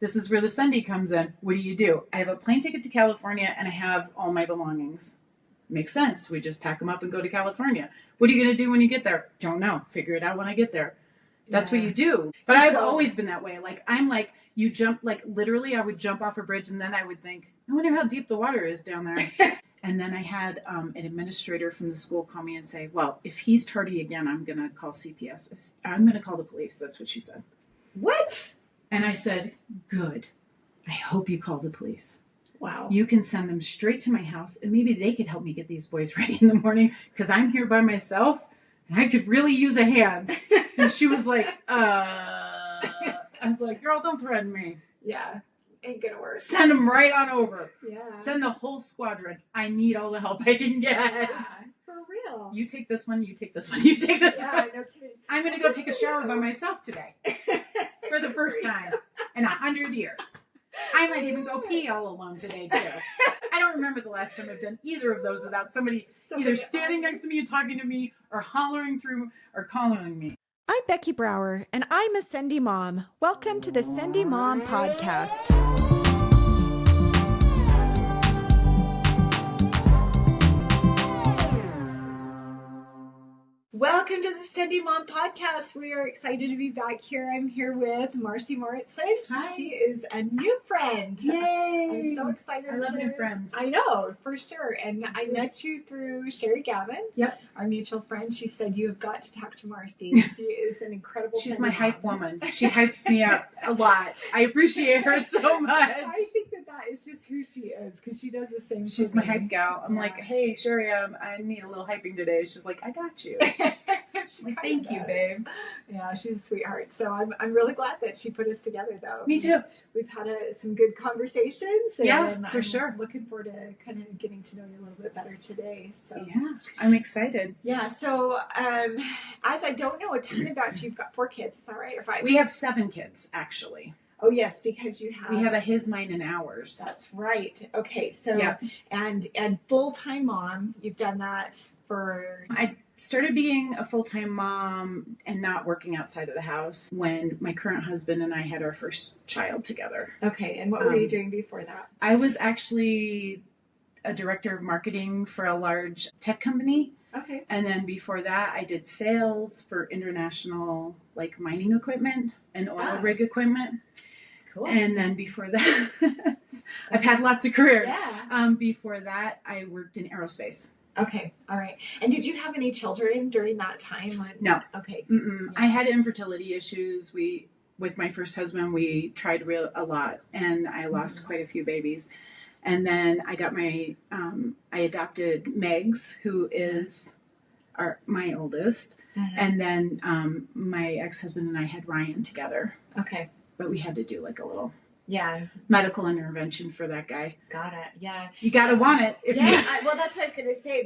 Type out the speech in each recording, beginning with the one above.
This is where the Sendy comes in. What do? I have a plane ticket to California and I have all my belongings. Makes sense. We just pack them up and go to California. What are you going to do when you get there? Don't know. Figure it out when I get there. That's what you do. But I've always been that way. Like, I'm like, you jump, like, literally I would jump off a bridge and then I would think, I wonder how deep the water is down there. And then I had an administrator from the school call me and say, well, if he's tardy again, I'm going to call CPS. I'm going to call the police. That's what she said. What? And I said, good. I hope you call the police. Wow. You can send them straight to my house and maybe they could help me get these boys ready in the morning because I'm here by myself and I could really use a hand. And she was like, I was like, girl, don't threaten me. Yeah. Ain't gonna work. Send them right on over. Yeah. Send the whole squadron. I need all the help I can get. Yeah, for real. You take this one, you take this one, you take this one. No kidding. I'm going to go take a shower by myself today. For the first time in 100 years. I might even go pee all alone today, too. I don't remember the last time I've done either of those without somebody either standing next to me and talking to me or hollering through or calling me. I'm Becky Brouwer, and I'm a Sendy Mom. Welcome to the Sendy Mom Podcast. Welcome to the Sendy Mom Podcast. We are excited to be back here. I'm here with Marci Morrison. Hi. She is a new friend. Yay! I'm so excited. I love new friends. I know, for sure. And I met you through Sherry Gavin, our mutual friend. She said, you have got to talk to Marci. She is an incredible She's Sendy my mom. hype woman. She hypes me up a lot. I appreciate her so much. I think that is just who she is because she does the same. She's my hype gal. I'm like, hey, Sherry, I need a little hyping today. She's like, I got you. Like, thank you, babe. Yeah, she's a sweetheart. So I'm really glad that she put us together, though. Me too. We've had some good conversays. And yeah, for sure. Looking forward to kind of getting to know you a little bit better today. So yeah, I'm excited. Yeah. So as I don't know a ton about you, you've got 4 kids. Is that right? Or 5? We have 7 kids, actually. Oh yes, because we have a his, mine, and ours. That's right. Okay. So and full-time mom, you've done that for. I started being a full-time mom and not working outside of the house when my current husband and I had our first child together. Okay. And what were you doing before that? I was actually a director of marketing for a large tech company. Okay. And then before that, I did sales for international, like, mining equipment and oil rig equipment. Cool. And then before that, I've had lots of careers. Yeah. Before that, I worked in Aerospace. Okay. All right. And did you have any children during that time? No. Okay. Yeah. I had infertility issues. With my first husband, we tried a lot, and I lost quite a few babies. And then I got I adopted Megs, who is my oldest. And then my ex-husband and I had Ryan together. Okay. But we had to do like a little Yeah. medical intervention for that guy. Got it. Yeah. You got to want it. Well, that's what I was going to say.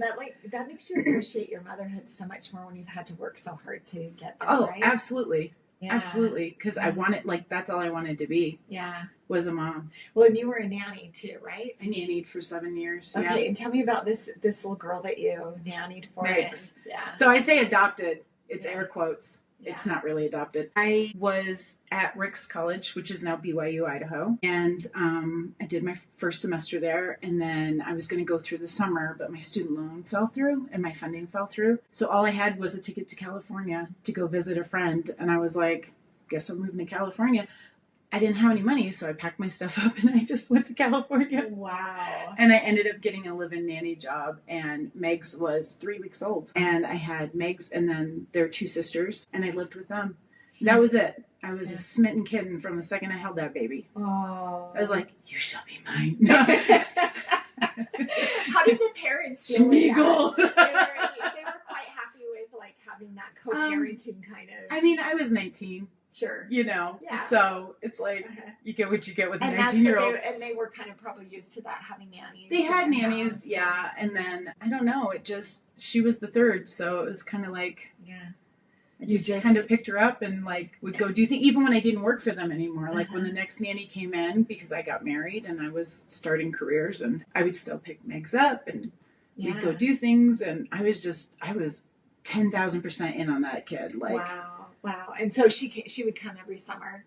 That makes you appreciate your motherhood so much more when you've had to work so hard to get there, right? Absolutely. Yeah. Absolutely. Because I wanted, that's all I wanted to be. Yeah. Was a mom. Well, and you were a nanny too, right? I nannied for 7 years. Okay. Yeah. And tell me about this little girl that you nannied for. Megs. Yeah. So I say adopted. It's air quotes. Yeah. It's not really adopted. I was at Rick's College, which is now BYU, Idaho. And I did my first semester there. And then I was going to go through the summer, but my student loan fell through and my funding fell through. So all I had was a ticket to California to go visit a friend. And I was like, guess I'm moving to California. I didn't have any money, so I packed my stuff up and I just went to California. Wow. And I ended up getting a live-in nanny job, and Megs was 3 weeks old. And I had Megs and then their 2 sisters, and I lived with them. That was it. I was a smitten kitten from the second I held that baby. Oh. I was like, you shall be mine. How did the parents feel Schmeagle. with that? They were quite happy with having that co-parenting kind of. I mean, I was 19. Sure. Yeah. So it's like, you get what you get with a and 19-year-old. And they were kind of probably used to that, having nannies. They had nannies, yeah. And then, I don't know, she was the third. So it was kind of like, I just kind of picked her up and would go do things, even when I didn't work for them anymore. Like when the next nanny came in, because I got married and I was starting careers, and I would still pick Megs up and we'd go do things. And I was 10,000% in on that kid. Wow. And so she would come every summer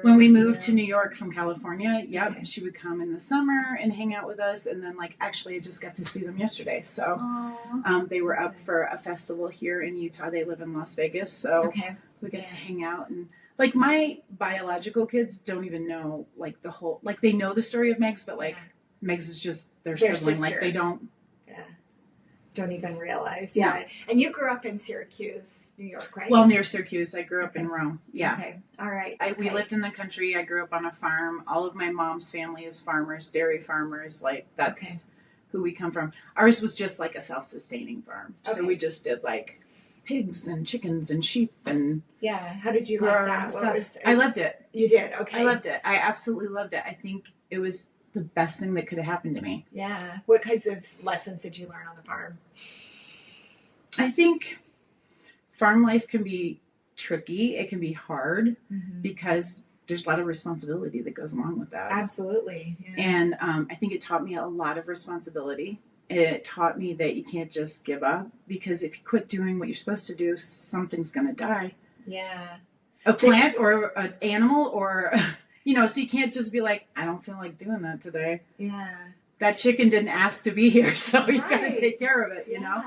When we moved to New York from California, Okay. she would come in the summer and hang out with us. And then, actually, I just got to see them yesterday. So they were up for a festival here in Utah. They live in Las Vegas. So we get to hang out. And, my biological kids don't even know, the whole, they know the story of Megs, but, Megs is just their sibling. Sister. They don't. Don't even realize. Yeah. And you grew up in Syracuse, New York, right? Well, near Syracuse. I grew up in Rome. Yeah. Okay. All right. We lived in the country. I grew up on a farm. All of my mom's family is farmers, dairy farmers. That's who we come from. Ours was just a self-sustaining farm. Okay. So we just did pigs and chickens and sheep and How did you like that? Stuff. I loved it. You did? Okay. I loved it. I absolutely loved it. I think it was the best thing that could have happened to me. Yeah. What kinds of lessons did you learn on the farm? I think farm life can be tricky. It can be hard because there's a lot of responsibility that goes along with that. Absolutely. Yeah. And I think it taught me a lot of responsibility. It taught me that you can't just give up, because if you quit doing what you're supposed to do, something's going to die. Yeah. A plant or an animal or... so you can't just be like, I don't feel like doing that today. Yeah. That chicken didn't ask to be here, so you got to take care of it, you know?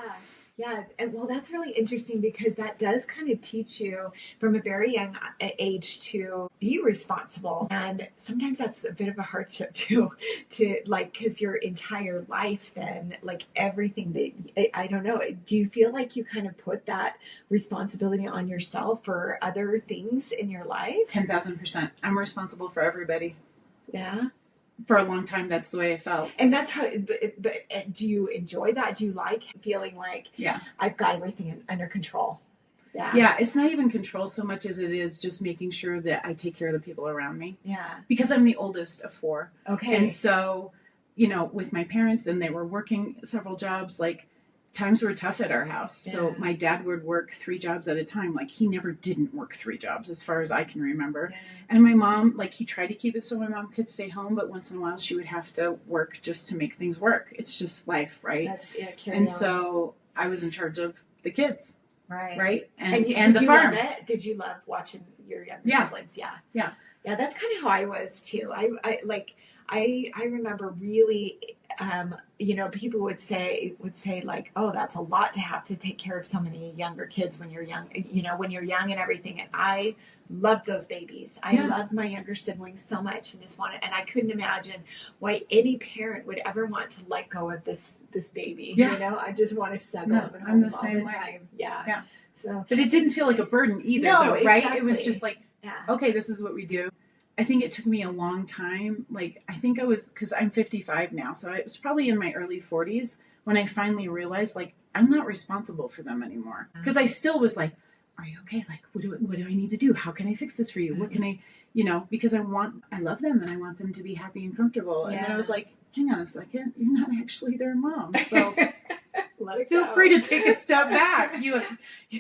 Yeah. And that's really interesting, because that does kind of teach you from a very young age to be responsible. And sometimes that's a bit of a hardship to because your entire life then, everything that, I don't know, do you feel like you kind of put that responsibility on yourself for other things in your life? 10,000%. I'm responsible for everybody. Yeah. For a long time, that's the way I felt. And that's how, but do you enjoy that? Do you like feeling like, I've got everything under control? Yeah. Yeah, it's not even control so much as it is just making sure that I take care of the people around me. Yeah. Because I'm the oldest of 4. Okay. And so, with my parents, and they were working several jobs, times were tough at our house. Yeah. So my dad would work 3 jobs at a time. He never didn't work 3 jobs as far as I can remember. Yeah. And my mom, he tried to keep it so my mom could stay home, but once in a while she would have to work just to make things work. It's just life, right? That's so I was in charge of the kids. Right. Right. And the farm. Love it? Did you love watching your younger siblings? Yeah. Yeah. Yeah. That's kind of how I was too. I remember really, people would say oh, that's a lot to have to take care of so many younger kids when you're young, and everything. And I loved those babies. I loved my younger siblings so much, and and I couldn't imagine why any parent would ever want to let go of this baby. Yeah. I just want to snuggle him and I'm hold the him same all the way. time. Yeah. Yeah. So, but it didn't feel like a burden either, no, though, right? Exactly. It was just yeah. Okay, this is what we do. I think it took me a long time. I think I was, because I'm 55 now, so it was probably in my early 40s when I finally realized, I'm not responsible for them anymore. Because I still was like, are you okay? What do I need to do? How can I fix this for you? What can I, because I love them and I want them to be happy and comfortable. And then I was like, hang on a second, you're not actually their mom. So let it feel go. free to take a step back. You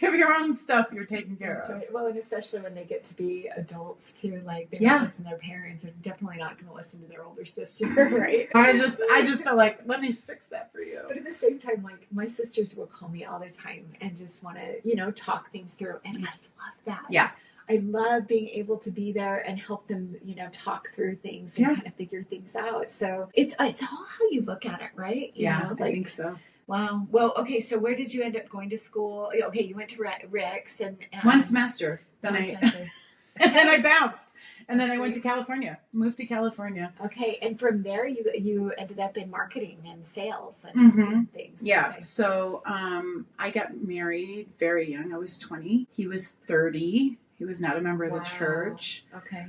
have your own stuff you're taking care That's of. right. Well, and especially when they get to be adults too, they don't listen to their parents. They're definitely not going to listen to their older sister, right? I just felt like, let me fix that for you. But at the same time, my sisters will call me all the time and just want to, talk things through, and I love that. Yeah. I love being able to be there and help them, talk through things and kind of figure things out. So it's all how you look at it, right? I think so. Wow. Well, okay. So where did you end up going to school? Okay, you went to Rick's and 1 semester. Then I bounced, and then I went to California. Moved to California. Okay, and from there you ended up in marketing and sales and things. Yeah. Okay. So I got married very young. I was 20. He was 30. He was not a member of the church. Okay.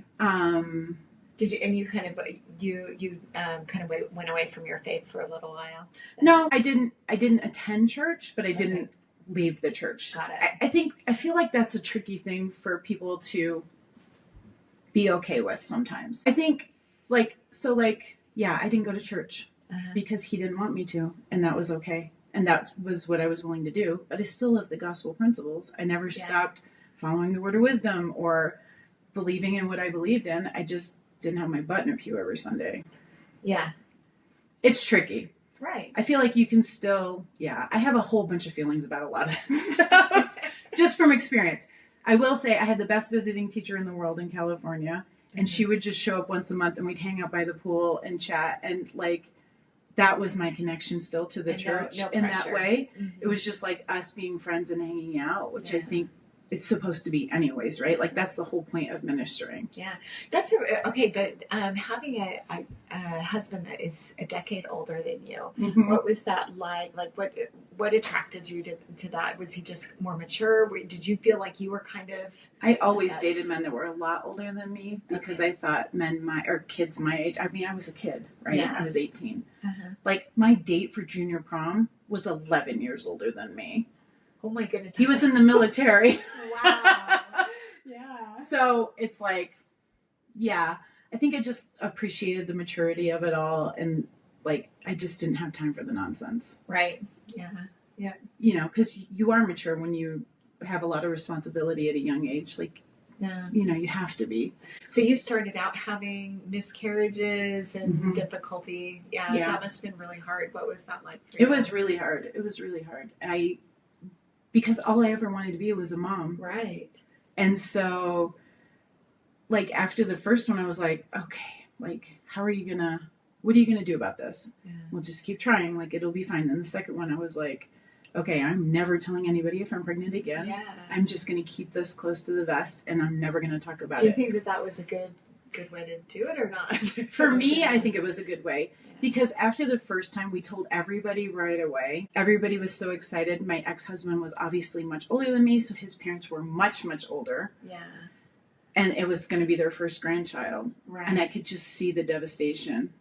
Did you? And you kind of went away from your faith for a little while. No, I didn't attend church, but I didn't leave the church. Got it. I feel like that's a tricky thing for people to be okay with sometimes. I think I didn't go to church because he didn't want me to, and that was okay. And that was what I was willing to do. But I still lived the gospel principles. I never stopped following the word of wisdom or believing in what I believed in. I just didn't have my butt in a pew every Sunday. Yeah. It's tricky. Right. I feel like you can still, I have a whole bunch of feelings about a lot of stuff just from experience. I will say I had the best visiting teacher in the world in California. And she would just show up once a month and we'd hang out by the pool and chat. And like, that was my connection still to the church in that way. It was just like us being friends and hanging out, which I think it's supposed to be anyways, right? Like that's the whole point of ministering. Yeah. That's okay. But having a husband that is a decade older than you, what was that like? Like what attracted you to that? Was he just more mature? Did you feel like you were kind of... I always dated men that were a lot older than me because I thought kids my age. I mean, I was a kid, right? Yeah. I was 18. Like my date for junior prom was 11 years older than me. Oh my goodness. He was in the military. Wow. Yeah. So it's like, yeah, I think I just appreciated the maturity of it all. And like, I just didn't have time for the nonsense. Right. Yeah. Yeah. You know, because you are mature when you have a lot of responsibility at a young age. Like, you know, you have to be. So you started out having miscarriages and difficulty. Yeah. That must have been really hard. What was that like for you? It was really hard. It was really hard. Because all I ever wanted to be was a mom. Right. And so, like, after the first one, I was like, okay, like, what are you going to do about this? Yeah. We'll just keep trying. Like, it'll be fine. And the second one, I was like, okay, I'm never telling anybody if I'm pregnant again. Yeah. I'm just going to keep this close to the vest and I'm never going to talk about it. Do you think that was a good way to do it or not? For me, I think it was a good way. Because after the first time, we told everybody right away. Everybody was so excited. My ex-husband was obviously much older than me, so his parents were much, much older. Yeah. And it was going to be their first grandchild. Right. And I could just see the devastation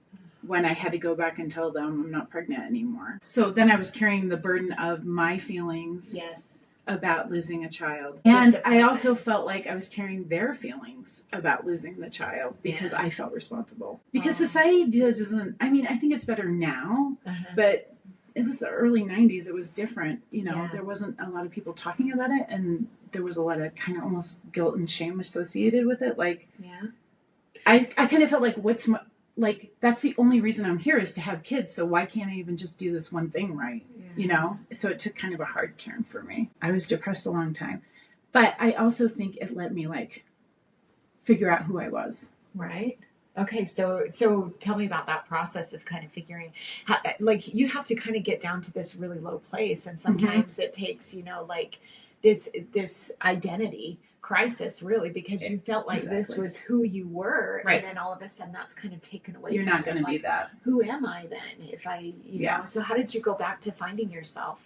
when I had to go back and tell them I'm not pregnant anymore. So then I was carrying the burden of my feelings. Yes. About losing a child. And I also felt like I was carrying their feelings about losing the child because I felt responsible. Because society doesn't, I mean, I think it's better now, but it was the early 90s. It was different. You know, there wasn't a lot of people talking about it and there was a lot of kind of almost guilt and shame associated with it. Like, I kind of felt like that's the only reason I'm here is to have kids. So why can't I even just do this one thing right? You know? So it took kind of a hard turn for me. I was depressed a long time, but I also think it let me like figure out who I was. Right. Okay. So tell me about that process of kind of figuring how, like you have to kind of get down to this really low place. And sometimes it takes, you know, like this identity crisis really because you felt like this was who you were and then all of a sudden that's kind of taken away. You're not going to be that. Who am I then if I you know so how did you go back to finding yourself?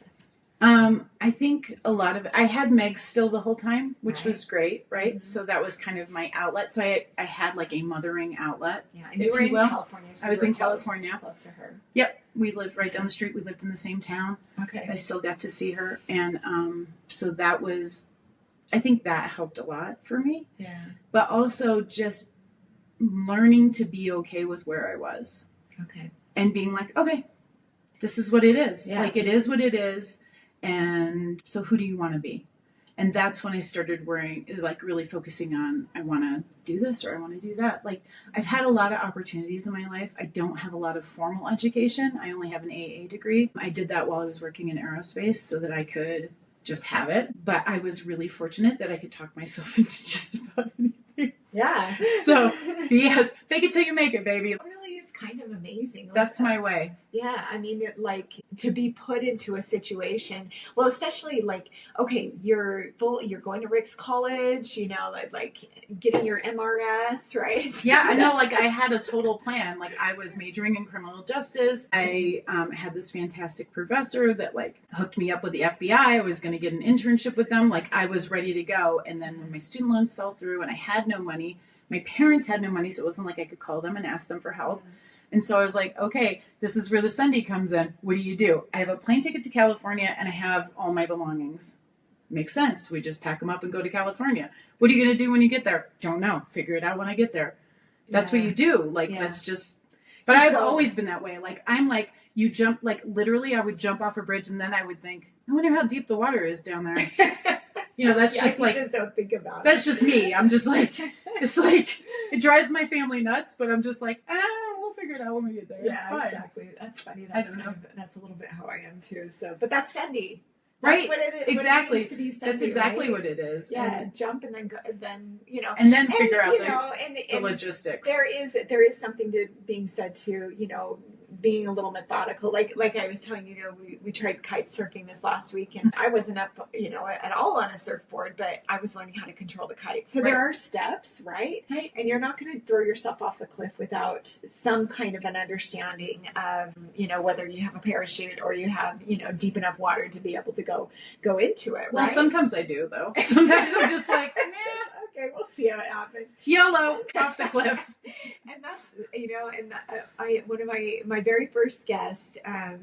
I think a lot of it, I had Meg still the whole time, which was great, right? So that was kind of my outlet. So I had like a mothering outlet. Yeah, and you were in California. So I was in California. Close to her. Yep. We lived right down the street. We lived in the same town. Okay. I still got to see her. And so that was, I think that helped a lot for me. Yeah. But also just learning to be okay with where I was. Okay. And being like, okay, this is what it is. Yeah. Like, it is what it is. And so who do you want to be? And that's when I started really focusing on, I want to do this or I want to do that. Like, I've had a lot of opportunities in my life. I don't have a lot of formal education. I only have an AA degree. I did that while I was working in Aerospace so that I could just have it. But I was really fortunate that I could talk myself into just about anything. Yeah. So, fake it till you make it, baby. It really is kind of amazing. That's my way. Yeah. I mean, to be put into a situation, well, especially like, okay, you're going to Rick's college, you know, like getting your MRS, right? Yeah, I know. Like, I had a total plan. Like, I was majoring in criminal justice. I had this fantastic professor that like hooked me up with the FBI. I was going to get an internship with them. Like, I was ready to go. And then when my student loans fell through and I had no money, my parents had no money, so it wasn't like I could call them and ask them for help. And so I was like, okay, this is where the Sendy comes in. What do? I have a plane ticket to California and I have all my belongings. Makes sense. We just pack them up and go to California. What are you going to do when you get there? Don't know. Figure it out when I get there. That's what you do. Like, that's just, but I've always been that way. Like, I'm like, you jump, like literally I would jump off a bridge and then I would think, I wonder how deep the water is down there. You know, that's just like, just don't think about that's just me. I'm just like, it's like, it drives my family nuts, but I'm just like, we'll figure it out when we get there. Yeah, it's fine. Exactly. That's funny. That's a little bit how I am too. So, but that's Sendy. Right. What it, Exactly. What it means to be Sendy, That's exactly right? what it is. Yeah, And jump and then go, and then and then figure out the the logistics. There is something to being said to being a little methodical. Like I was telling you, we tried kite surfing this last week, and I wasn't up at all on a surfboard, but I was learning how to control the kite. So there are steps, right? And you're not going to throw yourself off the cliff without some kind of an understanding of whether you have a parachute or you have deep enough water to be able to go into it. Well, right? sometimes I do though. Sometimes I'm just like, okay, we'll see how it happens. YOLO, off the cliff. And that's one of my very first guests,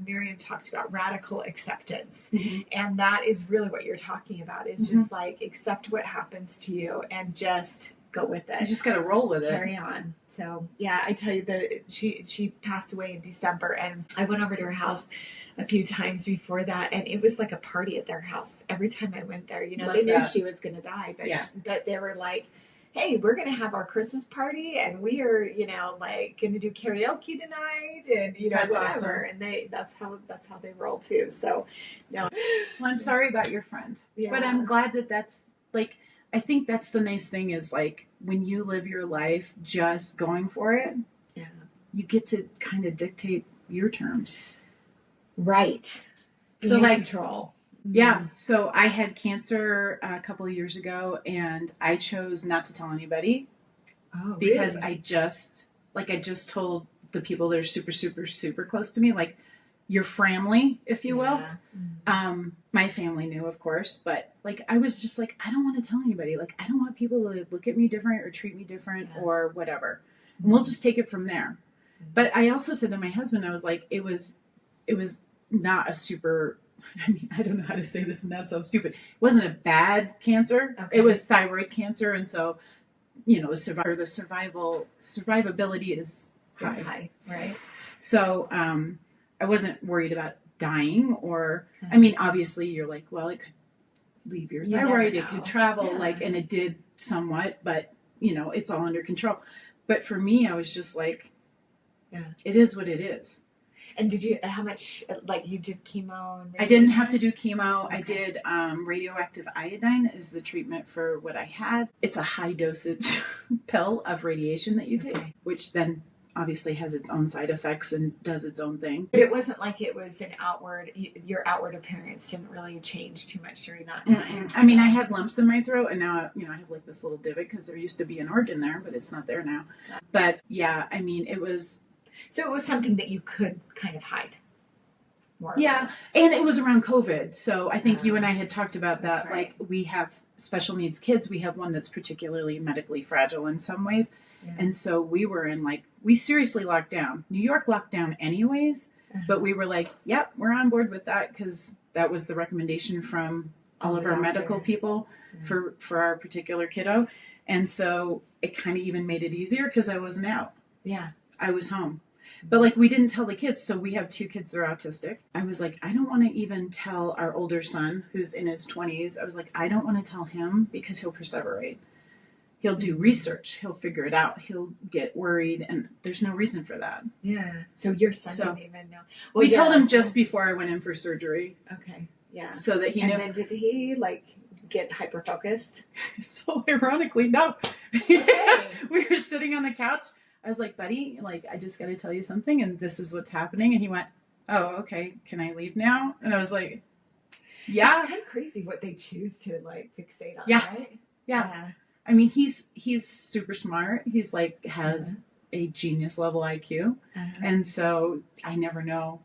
Miriam, talked about radical acceptance, and that is really what you're talking about. Is just like accept what happens to you and just go with it. You just got to roll with it. Carry on. So yeah, I tell you that she passed away in December, and I went over to her house a few times before that, and it was like a party at their house. Every time I went there, they knew she was going to die, but they were like, hey, we're going to have our Christmas party, and we are, going to do karaoke tonight, and that's whatever. awesome. And that's how they roll too. So, no. Well, I'm sorry about your friend, but I'm glad that's like. I think that's the nice thing is like when you live your life just going for it, you get to kind of dictate your terms. Right. So in like control. Yeah. So I had cancer a couple of years ago, and I chose not to tell anybody because really? I just told the people that are super, super, super close to me, like your family, if you will. My family knew, of course, but like, I was just like, I don't want to tell anybody. Like, I don't want people to look at me different or treat me different or whatever. And we'll just take it from there. But I also said to my husband, I was like, it was not a super, I mean, I don't know how to say this and that sounds stupid. It wasn't a bad cancer. Okay. It was thyroid cancer. And so, the survivability is high. Right. So, I wasn't worried about dying or, I mean, obviously you're like, well, it could leave your thyroid, it could travel, and it did somewhat, but it's all under control. But for me, I was just like, it is what it is. And how much, you did chemo? And I didn't have to do chemo. Okay. I did radioactive iodine is the treatment for what I had. It's a high dosage pill of radiation that you take, which then obviously has its own side effects and does its own thing. But it wasn't like it was your outward appearance didn't really change too much during that time. So. I mean, I had lumps in my throat, and now, I have like this little divot because there used to be an organ there, but it's not there now. But yeah, I mean, it was... So it was something that you could kind of hide. More or less. And it was around COVID. So I think you and I had talked about that. Right. Like, we have special needs kids. We have one that's particularly medically fragile in some ways. Yeah. And so we were we seriously locked down. New York locked down anyways, but we were like, yep, we're on board with that because that was the recommendation from all of our medical people for our particular kiddo. And so it kind of even made it easier because I wasn't out. Yeah. I was home. But we didn't tell the kids. So we have 2 kids that are autistic. I was like, I don't want to even tell our older son who's in his 20s. I was like, I don't want to tell him because he'll perseverate. He'll do research. He'll figure it out. He'll get worried. And there's no reason for that. Yeah. So your son didn't even know. Well, we told him just before I went in for surgery. Okay. Yeah. So that he knew. And then did he get hyper-focused? So ironically, no. Okay. We were sitting on the couch. I was like, buddy, I just got to tell you something. And this is what's happening. And he went, oh, okay. Can I leave now? And I was like, yeah. It's kind of crazy what they choose to fixate on, right? Yeah. I mean, he's super smart. He's has a genius level IQ. And so I never know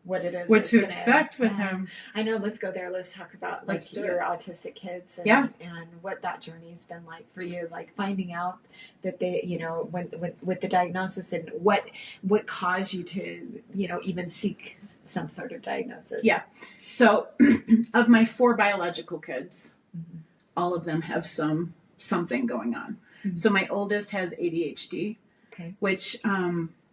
what it is. What to expect with him. I know. Let's go there. Let's talk about your autistic kids and what that journey's been like for you. Finding out that they, when with the diagnosis and what caused you to, even seek some sort of diagnosis. Yeah. So of my 4 biological kids, all of them have something going on. Mm-hmm. So my oldest has ADHD, which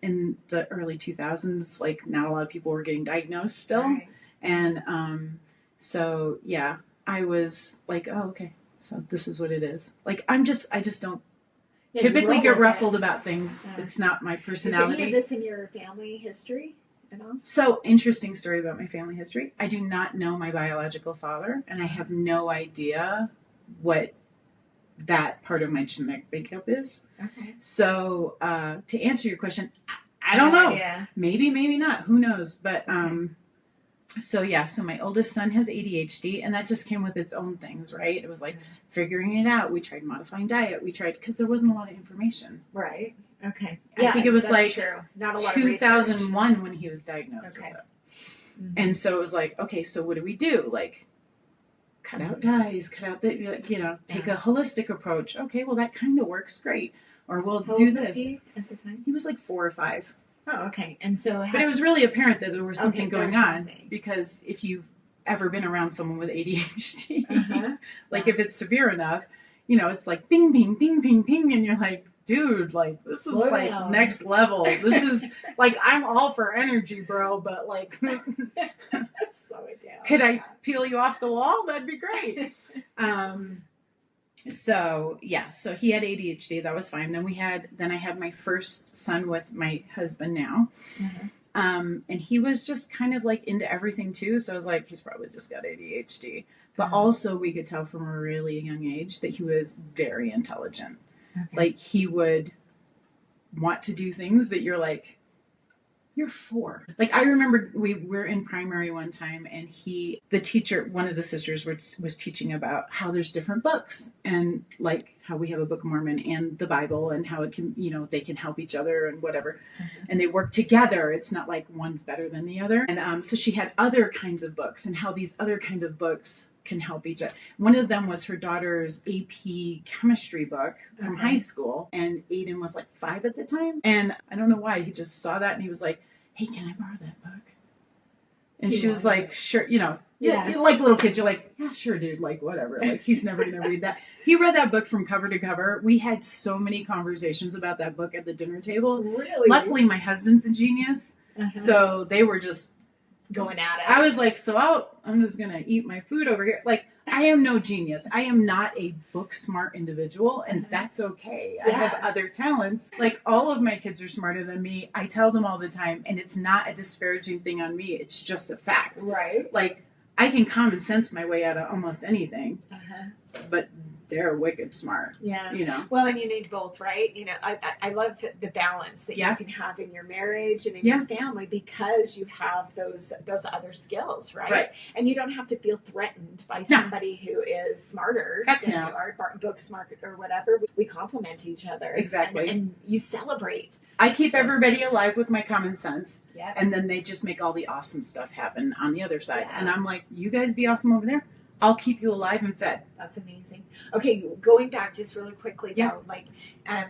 in the early 2000s, not a lot of people were getting diagnosed still. Right. And so, yeah, I was like, oh, okay, so this is what it is. I just don't typically get ruffled about things. It's not my personality. Is any of this in your family history? at all? So, interesting story about my family history. I do not know my biological father, and I have no idea what that part of my genetic makeup is. Okay. So, to answer your question, I don't know. Yeah. Maybe, maybe not. Who knows? But, so my oldest son has ADHD, and that just came with its own things, right? It was like figuring it out. We tried modifying diet. Because there wasn't a lot of information. Right. Okay. I think it was like true. Not a lot 2001 when he was diagnosed with it. Mm-hmm. And so it was like, okay, so what do we do? Like, cut out dyes, take a holistic approach. Okay, well, that kind of works great. Or we'll How do old was this. he at the time? He was like 4 or 5. Oh, okay. And so, But it was really apparent that there was something there going was on. something. Because if you've ever been around someone with ADHD, Uh-huh. if it's severe enough, it's like bing, bing, bing, bing, bing. And you're like, dude, like, this is Slow like down. next level. This is like, I'm all for energy, bro. But like, slow it down. could I peel you off the wall? That'd be great. So he had ADHD. That was fine. Then I had my first son with my husband now. Uh-huh. And he was just kind of like into everything too. So I was like, he's probably just got ADHD. But also we could tell from a really young age that he was very intelligent. Okay. Like he would want to do things that you're like, you're 4. Like I remember we were in primary one time and the teacher, one of the sisters was teaching about how there's different books and like how we have a Book of Mormon and the Bible and how it can, they can help each other and whatever. Mm-hmm. And they work together. It's not like one's better than the other. And so she had other kinds of books and how these other kinds of books can help each other. One of them was her daughter's AP chemistry book from high school. And Aiden was like 5 at the time. And I don't know why. He just saw that and he was like, hey, can I borrow that book? And she was like, sure, Yeah. like little kids, you're like, yeah, sure, dude, like whatever. Like he's never going to read that. He read that book from cover to cover. We had so many conversations about that book at the dinner table. Really? Luckily, my husband's a genius. Uh-huh. So they were just going at it. I was like, I'm just going to eat my food over here. Like, I am no genius. I am not a book smart individual, and that's okay. I have other talents. Like, all of my kids are smarter than me. I tell them all the time, and it's not a disparaging thing on me. It's just a fact. Right. Like, I can common sense my way out of almost anything, but they're wicked smart. Yeah. Well, and you need both, right? I love the balance that you can have in your marriage and in your family because you have those other skills, right? And you don't have to feel threatened by somebody who is smarter than you are, book smart or whatever. We complement each other. Exactly. And you celebrate. I keep everybody alive with my common sense. Yeah. And then they just make all the awesome stuff happen on the other side. Yeah. And I'm like, you guys be awesome over there. I'll keep you alive and fed. That's amazing. Okay, going back just really quickly though,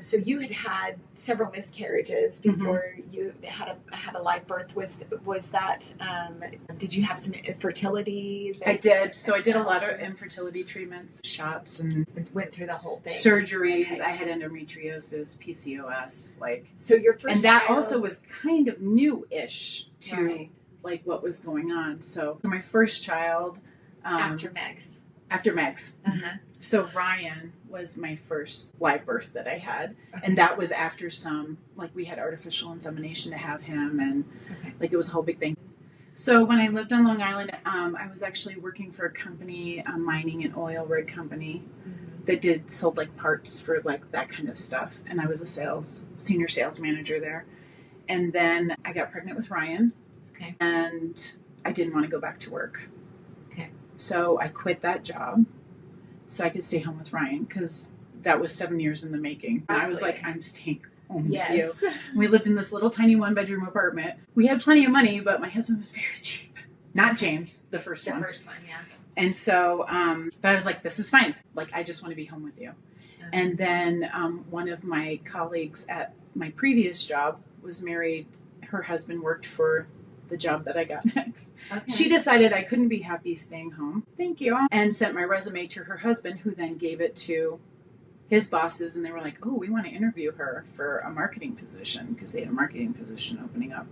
so you had several miscarriages before you had a live birth. Was that? Did you have some infertility? I did. So I did a lot of infertility treatments, shots, and went through the whole thing. Surgeries. Okay. I had endometriosis, PCOS, So your first, and that also was kind of new-ish to like what was going on. So my first child. After Megs. Uh-huh. So Ryan was my first live birth that I had. Okay. And that was after we had artificial insemination to have him. And it was a whole big thing. So when I lived on Long Island, I was actually working for a company, a mining and oil rig company that sold like parts for like that kind of stuff. And I was a senior sales manager there. And then I got pregnant with Ryan. Okay. And I didn't want to go back to work. So I quit that job so I could stay home with Ryan because that was 7 years in the making. And I was like, I'm staying home with you. We lived in this little tiny 1-bedroom apartment. We had plenty of money, but my husband was very cheap. Not James, the first one. The first one, yeah. And so, but I was like, this is fine. Like, I just want to be home with you. And then one of my colleagues at my previous job was married. Her husband worked for the job that I got next. Okay. She decided I couldn't be happy staying home. Thank you. And sent my resume to her husband, who then gave it to his bosses. And they were like, oh, we want to interview her for a marketing position because they had a marketing position opening up.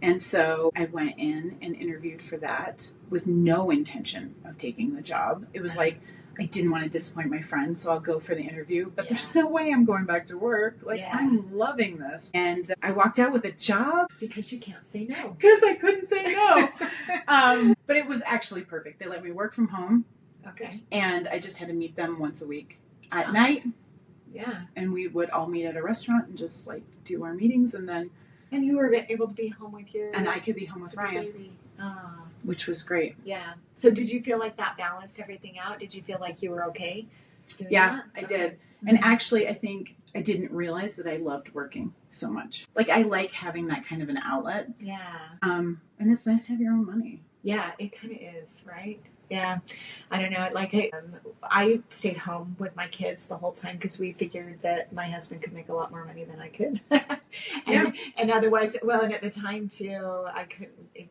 And so I went in and interviewed for that with no intention of taking the job. It was like, I didn't want to disappoint my friends, so I'll go for the interview. But there's no way I'm going back to work. Like, I'm loving this. And I walked out with a job. Because you can't say no. Because I couldn't say no. But it was actually perfect. They let me work from home. Okay. And I just had to meet them once a week at night. Yeah. And we would all meet at a restaurant and just like do our meetings. And then. And you were able to be home with your. And I could be home with Ryan. Baby. Which was great. Yeah. So did you feel like that balanced everything out? Did you feel like you were okay doing that? I did. Mm-hmm. And actually, I think I didn't realize that I loved working so much. Like, I like having that kind of an outlet. Yeah. And it's nice to have your own money. Yeah, it kind of is, right? Yeah. I don't know. Like, I stayed home with my kids the whole time because we figured that my husband could make a lot more money than I could. And otherwise, well, and at the time too,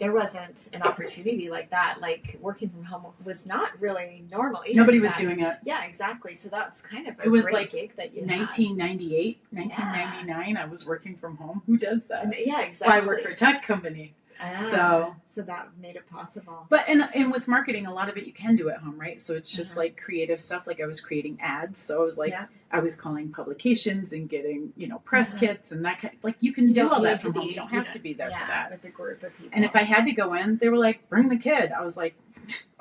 there wasn't an opportunity like that. Like, working from home was not really normal. Nobody was doing it. Yeah, exactly. So that's kind of it was great like gig that you 1998, 1999, I was working from home. Who does that? Yeah, exactly. Well, I work for a tech company. So that made it possible. But and with marketing, a lot of it you can do at home, right? So it's just like creative stuff. Like I was creating ads, so I was like I was calling publications and getting press kits and that kind. Like you can do all that from home. You don't have to be there for that. With a group of people. And if I had to go in, they were like, "Bring the kid." I was like,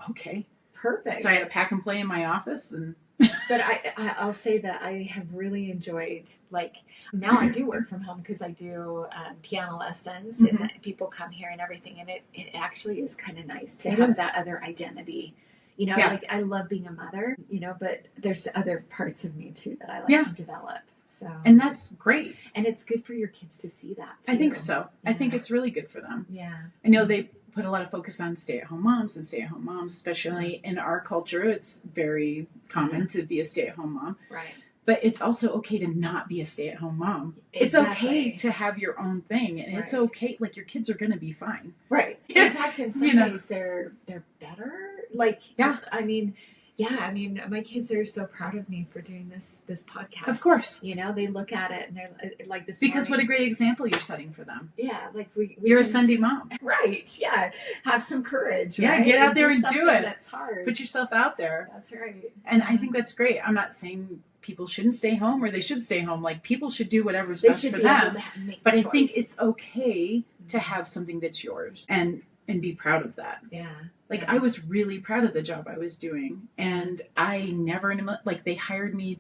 "Okay, perfect." So I had to pack and play in my office and. But I'll say that I have really enjoyed, like, now I do work from home because I do piano lessons and people come here and everything. And it actually is kind of nice to have that other identity. Like I love being a mother, but there's other parts of me too that I like to develop. So, and that's great. And it's good for your kids to see that too. I think so. Yeah. I think it's really good for them. Yeah. I know they put a lot of focus on stay-at-home moms, especially in our culture. It's very common to be a stay-at-home mom. Right. But it's also okay to not be a stay-at-home mom. Exactly. It's okay to have your own thing. And it's okay. Like, your kids are going to be fine. Right. In fact, in some ways, they're better. Like, I mean, my kids are so proud of me for doing this podcast. Of course. They look at it and they're like this. Because what a great example you're setting for them. Yeah, like you're a Sendy mom. Right. Yeah. Have some courage. Yeah, right? Get out there and do it. That's hard. Put yourself out there. That's right. And I think that's great. I'm not saying people shouldn't stay home or they should stay home. Like, people should do whatever's best for them. But I think it's okay to have something that's yours and be proud of that. Yeah. Like, I was really proud of the job I was doing. And I never, they hired me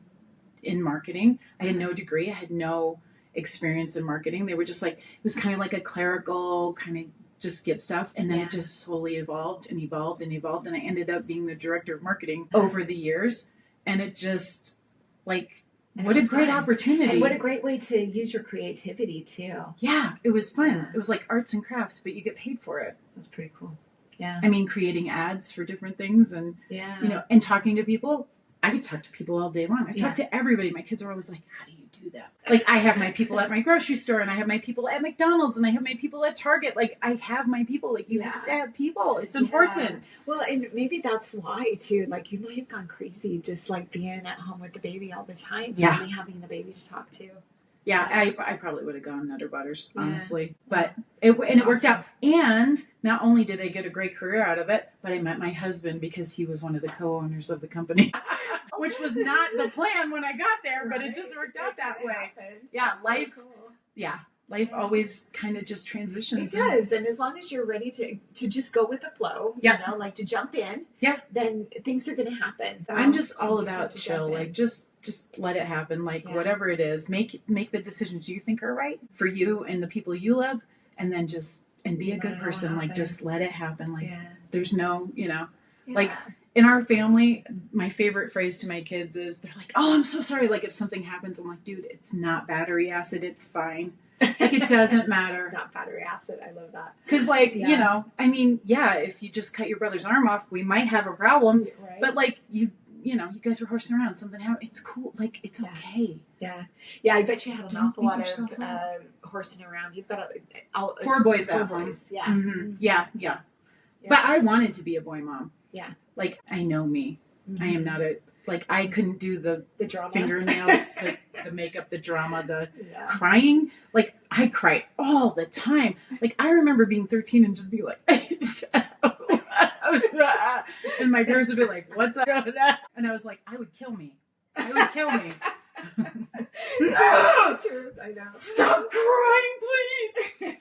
in marketing. I had no degree. I had no experience in marketing. They were just like, it was kind of like a clerical kind of just get stuff. And then it just slowly evolved and evolved and evolved. And I ended up being the director of marketing over the years. And it just, like, what a great opportunity. And what a great way to use your creativity, too. Yeah, it was fun. Yeah. It was like arts and crafts, but you get paid for it. That's pretty cool. Yeah. I mean, creating ads for different things and, and talking to people. I could talk to people all day long. I talk to everybody. My kids are always like, how do you do that? Like, I have my people at my grocery store and I have my people at McDonald's and I have my people at Target. Like, I have my people. Like, you have to have people. It's important. Well, and maybe that's why, too. Like, you might have gone crazy just, like, being at home with the baby all the time. Yeah. Really having the baby to talk to. Yeah, I probably would have gone Nutter Butters, honestly. But it worked out. And not only did I get a great career out of it, but I met my husband because he was one of the co-owners of the company, which was not the plan when I got there, but it just worked out that way. Yeah, that's life. Cool. Yeah. Life always kind of just transitions. It does. And as long as you're ready to just go with the flow, like to jump in, then things are going to happen. So I'm just all about chill. Like, just let it happen. Like, whatever it is, make the decisions you think are right for you and the people you love. And then and be a good person. Like, just let it happen. Like, there's no, like in our family, my favorite phrase to my kids is, they're like, oh, I'm so sorry. Like, if something happens, I'm like, dude, it's not battery acid. It's fine. Like, it doesn't matter. Not battery acid. I love that. Because, like, I mean, if you just cut your brother's arm off, we might have a problem. Right. But, like, you guys were horsing around. Something happened. It's cool. Like, it's okay. Yeah. Yeah, I bet you had an awful lot of horsing around. You've got 4 boys at home. 4 boys. Yeah. Mm-hmm. Yeah. But I wanted to be a boy mom. Yeah. Like, I know me. Mm-hmm. I am not I couldn't do the drama. Fingernails, the makeup, the drama, the crying. Like, I cry all the time. Like, I remember being 13 and just being like, And my parents would be like, what's up? And I was like, I would kill me. I would kill me. No! Truth, I know. Stop crying, please.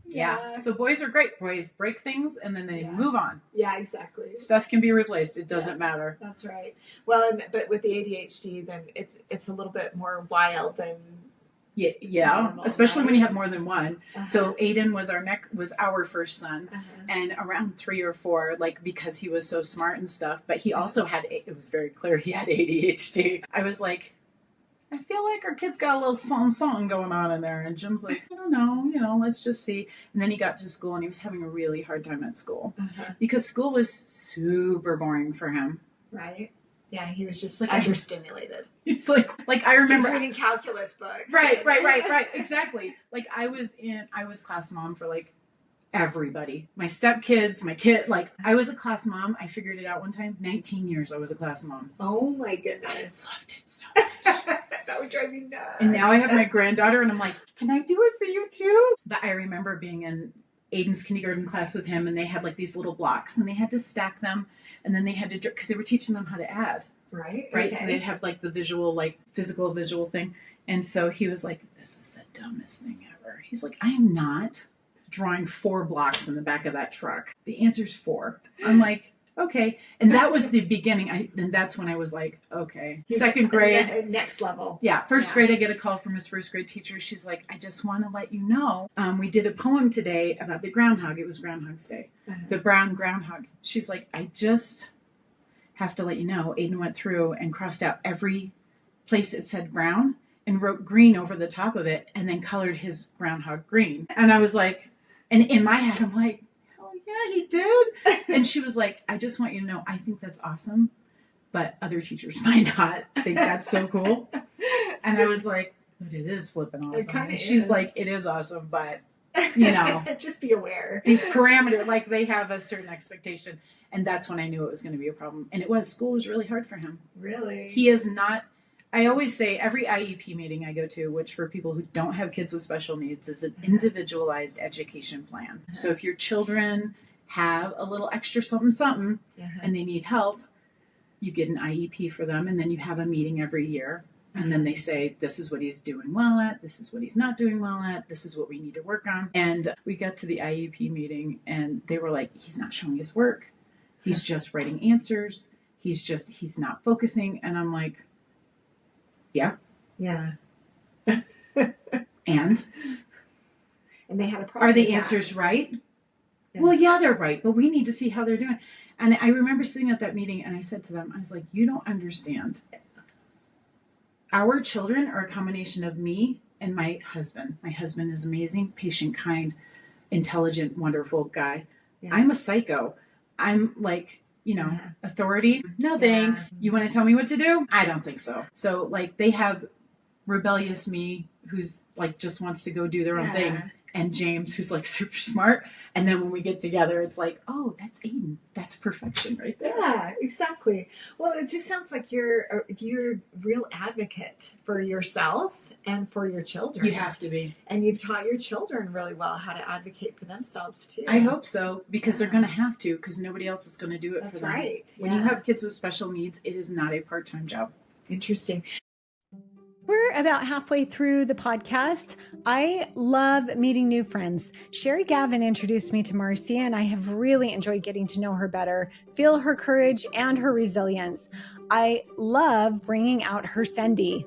Yeah. So boys are great. Boys break things and then they move on. Yeah, exactly. Stuff can be replaced. It doesn't matter. That's right. Well, but with the ADHD, then it's a little bit more wild than normal, especially right? when you have more than one. Uh-huh. So Aiden was our first son, and around 3 or 4, like because he was so smart and stuff, but he also had, it was very clear he had ADHD. I was like, I feel like our kid's got a little something going on in there. And Jim's like, I don't know, let's just see. And then he got to school and he was having a really hard time at school because school was super boring for him. Right. Yeah, he was just like understimulated. It's like I remember he's reading calculus books. Right, exactly. Like I was class mom for like everybody. My stepkids, my kid, like I was a class mom. I figured it out one time. 19 years I was a class mom. Oh my goodness. I loved it so much. That would drive me nuts. And now I have my granddaughter and I'm like, can I do it for you too? But I remember being in Aiden's kindergarten class with him and they had like these little blocks and they had to stack them and then they had to, because they were teaching them how to add. Right. Okay. So they'd have like the visual, like physical visual thing. And so he was like, this is the dumbest thing ever. He's like, I am not drawing 4 blocks in the back of that truck. The answer's 4. I'm like, okay. And that was the beginning. And that's when I was like, okay. Second grade. Next level. Yeah. First grade, I get a call from his first grade teacher. She's like, I just want to let you know, we did a poem today about the groundhog. It was Groundhog's Day. The brown groundhog. She's like, I just have to let you know, Aiden went through and crossed out every place it said brown and wrote green over the top of it and then colored his groundhog green. And I was like, and in my head, I'm like, oh yeah, he did. And she was like, I just want you to know, I think that's awesome, but other teachers might not think that's so cool. And I was like, but it is flipping awesome. It kind of She's is. like, it is awesome, but you know, just be aware. These parameters, like they have a certain expectation. And that's when I knew it was going to be a problem. And it was. School was really hard for him. Really? He is not. I always say every IEP meeting I go to, which for people who don't have kids with special needs, is an individualized education plan. So if your children have a little extra something and they need help, you get an IEP for them. And then you have a meeting every year. And then they say, this is what he's doing well at. This is what he's not doing well at. This is what we need to work on. And we got to the IEP meeting and they were like, he's not showing his work. He's just writing answers. He's not focusing. And I'm like, yeah. Yeah. And they had a problem. Are the answers right? Yeah. Well, yeah, they're right, but we need to see how they're doing. And I remember sitting at that meeting and I said to them, I was like, you don't understand. Our children are a combination of me and my husband. My husband is amazing, patient, kind, intelligent, wonderful guy. Yeah. I'm a psycho. I'm like, authority. No, thanks. You want to tell me what to do? I don't think so. So like they have rebellious me who's like just wants to go do their own thing. And James who's like super smart. And then when we get together, it's like, oh, that's Aiden. That's perfection right there. Yeah, exactly. Well, it just sounds like you're a real advocate for yourself and for your children. You have to be. And you've taught your children really well how to advocate for themselves too. I hope so, because they're going to have to, because nobody else is going to do it for them. That's right. When you have kids with special needs, it is not a part-time job. Interesting. We're about halfway through the podcast. I love meeting new friends. Sherry Gavin introduced me to Marci, and I have really enjoyed getting to know her better, feel her courage and her resilience. I love bringing out her Sendy.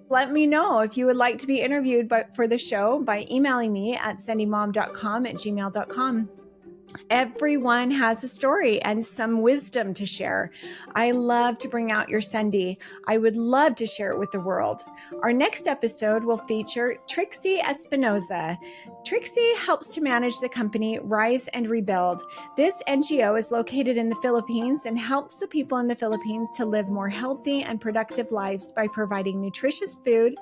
Let me know if you would like to be interviewed for the show by emailing me at sendymom.com@gmail.com. Everyone has a story and some wisdom to share. I love to bring out your Sendy. I would love to share it with the world. Our next episode will feature Trixie Espinoza. Trixie helps to manage the company Rise and Rebuild. This NGO is located in the Philippines and helps the people in the Philippines to live more healthy and productive lives by providing nutritious food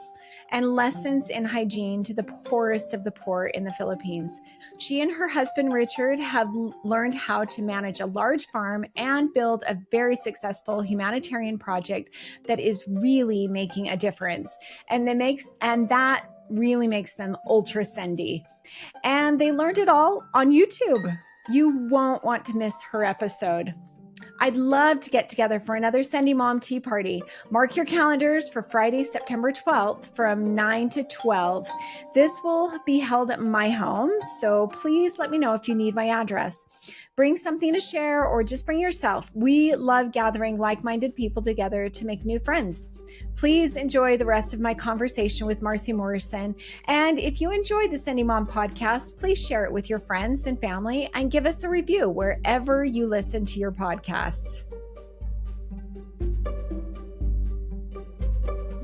and lessons in hygiene to the poorest of the poor in the Philippines. She and her husband, Richard, have learned how to manage a large farm and build a very successful humanitarian project that is really making a difference. And that really makes them ultra Sendy. And they learned it all on YouTube. You won't want to miss her episode. I'd love to get together for another Sendy Mom Tea Party. Mark your calendars for Friday, September 12th from 9 to 12. This will be held at my home, so please let me know if you need my address. Bring something to share or just bring yourself. We love gathering like-minded people together to make new friends. Please enjoy the rest of my conversation with Marci Morrison. And if you enjoyed the Sendy Mom podcast, please share it with your friends and family and give us a review wherever you listen to your podcasts.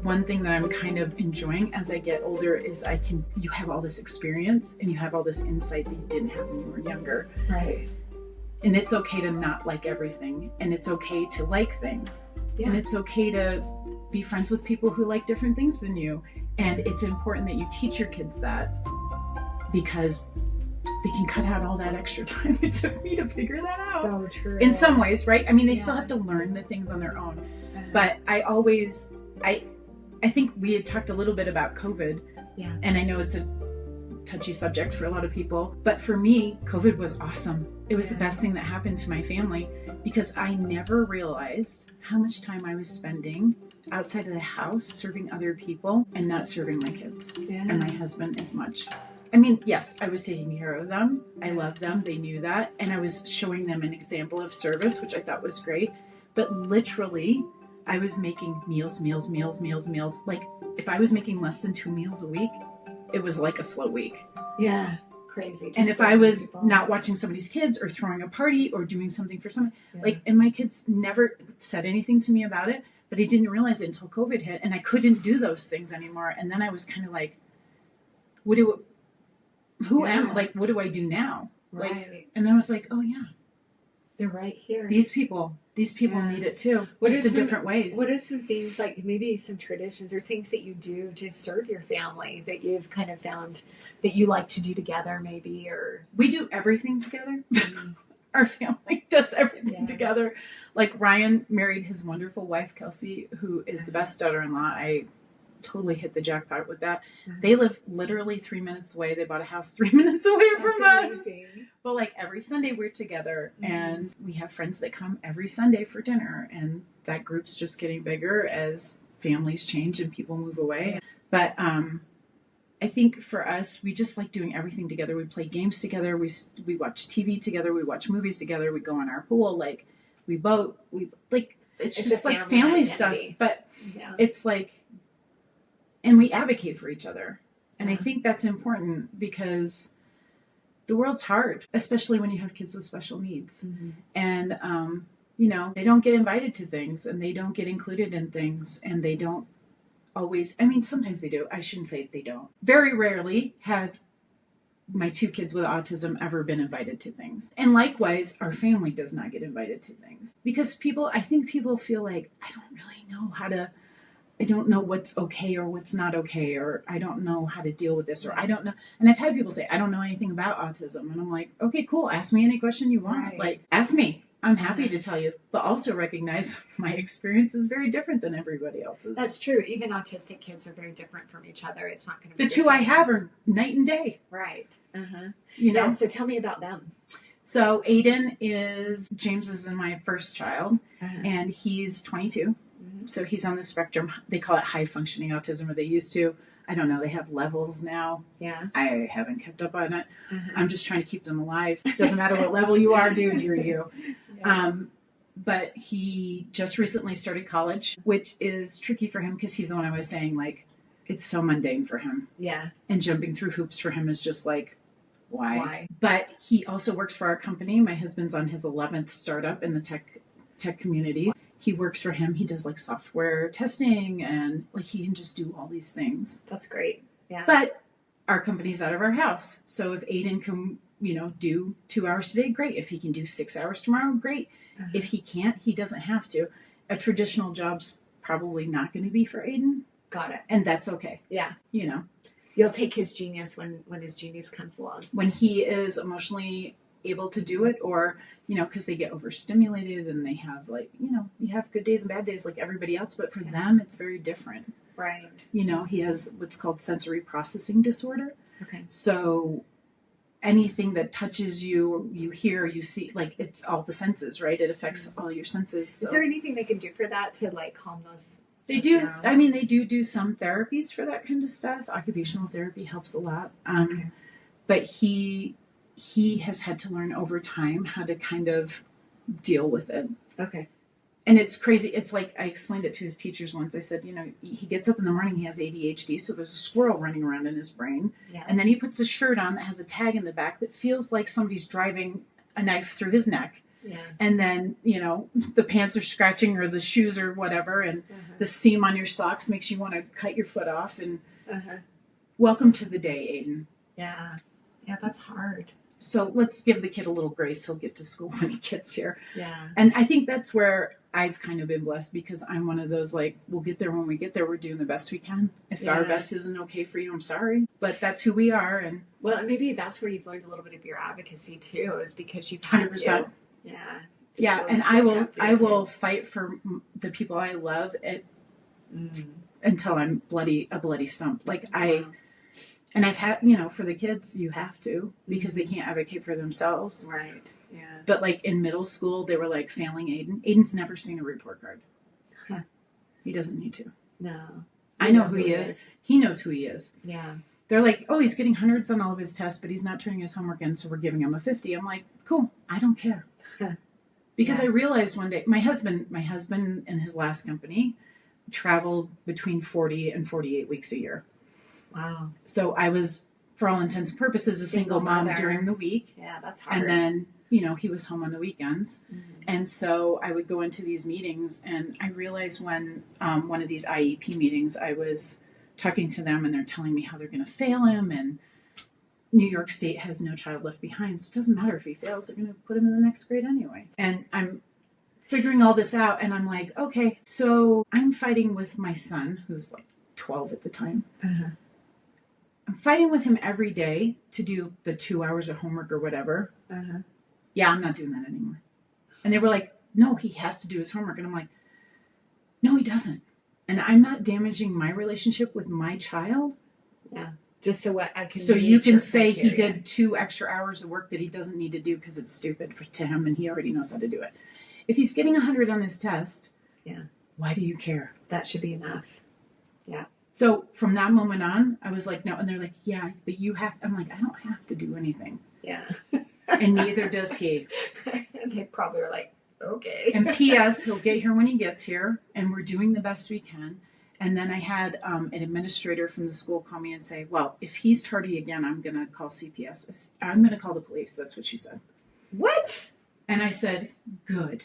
One thing that I'm kind of enjoying as I get older is you have all this experience and you have all this insight that you didn't have when you were younger. Right. And it's okay to not like everything. And it's okay to like things. Yeah. And it's okay to be friends with people who like different things than you. And it's important that you teach your kids that, because they can cut out all that extra time it took me to figure that out. So true. In some ways, right? I mean, they still have to learn the things on their own. But I think we had talked a little bit about COVID. Yeah. And I know it's a touchy subject for a lot of people, but for me, COVID was awesome. It was the best thing that happened to my family, because I never realized how much time I was spending outside of the house serving other people and not serving my kids and my husband as much. I mean, yes, I was taking care of them. I loved them. They knew that. And I was showing them an example of service, which I thought was great. But literally, I was making meals. Like, if I was making less than 2 meals a week, it was like a slow week. Yeah. Crazy. And if I was not watching somebody's kids or throwing a party or doing something for someone, and my kids never said anything to me about it, but I didn't realize it until COVID hit, and I couldn't do those things anymore. And then I was kind of like, what do I do now? Right. Like, and then I was like, oh yeah, they're right here. These people need it too, just in different ways. What are some things, like maybe some traditions or things that you do to serve your family that you've kind of found that you like to do together, maybe? Or we do everything together. Our family does everything together. Like, Ryan married his wonderful wife, Kelsey, who is the best daughter-in-law. I totally hit the jackpot with that. They live literally 3 minutes away. They bought a house 3 minutes away from us. But like, every Sunday we're together, and we have friends that come every Sunday for dinner, and that group's just getting bigger as families change and people move away. But I think for us, we just like doing everything together. We play games together. We watch TV together. We watch movies together. We go on our pool. Like, we boat. It's just like family stuff. But it's like, and we advocate for each other. And I think that's important, because the world's hard, especially when you have kids with special needs. And, they don't get invited to things, and they don't get included in things, and they don't always, I mean, sometimes they do. I shouldn't say they don't. Very rarely have my 2 kids with autism ever been invited to things. And likewise, our family does not get invited to things, because I think people feel like, I don't really know I don't know what's okay or what's not okay, or I don't know how to deal with this, or I don't know. And I've had people say, I don't know anything about autism. And I'm like, okay, cool. Ask me any question you want. Right. Like, ask me. I'm happy to tell you, but also recognize my experience is very different than everybody else's. That's true. Even autistic kids are very different from each other. It's not going to be the two I have are night and day. Right. Yeah, so tell me about them. So James is my first child, and he's 22. So he's on the spectrum. They call it high functioning autism, or they used to. I don't know. They have levels now. Yeah. I haven't kept up on it. I'm just trying to keep them alive. Doesn't matter what level you are, dude, you're you. But he just recently started college, which is tricky for him, because he's the one I was saying, like, it's so mundane for him. Yeah. And jumping through hoops for him is just like, why? But he also works for our company. My husband's on his 11th startup in the tech community. He works for him. He does like software testing, and like, he can just do all these things. That's great. Yeah. But our company's out of our house. So if Aiden can, do 2 hours today, great. If he can do 6 hours tomorrow, great. If he can't, he doesn't have to. A traditional job's probably not going to be for Aiden. Got it. And that's okay. Yeah. You'll take his genius when his genius comes along. When he is emotionally able to do it, or, because they get overstimulated and they have you have good days and bad days like everybody else, but for them, it's very different. Right. He has what's called sensory processing disorder. Okay. So anything that touches you, you hear, you see, like it's all the senses, right? It affects all your senses. So. Is there anything they can do for that to like calm those? They do. I mean, they do some therapies for that kind of stuff. Occupational therapy helps a lot. Okay. But he has had to learn over time how to kind of deal with it. Okay. And it's crazy. It's like I explained it to his teachers once. I said, he gets up in the morning, he has ADHD, so there's a squirrel running around in his brain. Yeah. And then he puts a shirt on that has a tag in the back that feels like somebody's driving a knife through his neck. Yeah. And then, the pants are scratching or the shoes or whatever, and the seam on your socks makes you want to cut your foot off. And welcome to the day, Aiden. Yeah. Yeah, that's hard. So let's give the kid a little grace. He'll get to school when he gets here. Yeah. And I think that's where I've kind of been blessed, because I'm one of those, like, we'll get there when we get there. We're doing the best we can. If our best isn't okay for you, I'm sorry. But that's who we are. And well, maybe that's where you've learned a little bit of your advocacy too, is because you've had 100%. To. Yeah. Yeah. And I will fight for the people I love until I'm a bloody stump. Like and I've had, for the kids, you have to, because they can't advocate for themselves. Right. Yeah. But like in middle school, they were like failing Aiden. Aiden's never seen a report card. Huh. He doesn't need to. No. I know who he is. He knows who he is. Yeah. They're like, oh, he's getting hundreds on all of his tests, but he's not turning his homework in, so we're giving him a 50. I'm like, cool. I don't care. Huh. Because I realized one day, my husband and his last company traveled between 40 and 48 weeks a year. Wow. So I was, for all intents and purposes, a single mom during the week. Yeah, that's hard. And then, he was home on the weekends. Mm-hmm. And so I would go into these meetings, and I realized when one of these IEP meetings, I was talking to them and they're telling me how they're going to fail him, and New York State has no child left behind. So it doesn't matter if he fails, they're going to put him in the next grade anyway. And I'm figuring all this out, and I'm like, okay, so I'm fighting with my son, who's like 12 at the time. Uh-huh. I'm fighting with him every day to do the 2 hours of homework or whatever. Uh-huh. Yeah, I'm not doing that anymore. And they were like, no, he has to do his homework. And I'm like, no, he doesn't. And I'm not damaging my relationship with my child. Yeah. Just so what I can. So you can say criteria. He did 2 extra hours of work that he doesn't need to do because it's stupid to him and he already knows how to do it. If he's getting 100 on his test, why do you care? That should be enough. Yeah. So from that moment on, I was like, no. And they're like, yeah, but you have. I'm like, I don't have to do anything. Yeah. And neither does he. And they probably were like, okay. And P.S., he'll get here when he gets here, and we're doing the best we can. And then I had an administrator from the school call me and say, well, if he's tardy again, I'm going to call CPS. I'm going to call the police. That's what she said. What? And I said, good.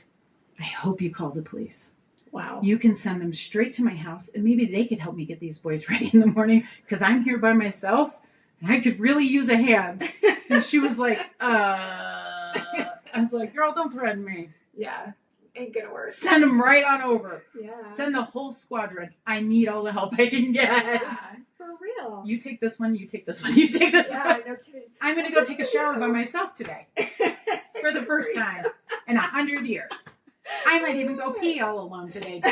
I hope you call the police. Wow. You can send them straight to my house, and maybe they could help me get these boys ready in the morning, because I'm here by myself, and I could really use a hand. And she was like, I was like, girl, don't threaten me. Yeah. Ain't gonna work. Send them right on over. Yeah. Send the whole squadron. I need all the help I can get. Yeah, for real. You take this one, you take this one, you take this one. No kidding. I'm going to go take a shower by myself today. For the first time in 100 years. I might even go pee all alone today, too.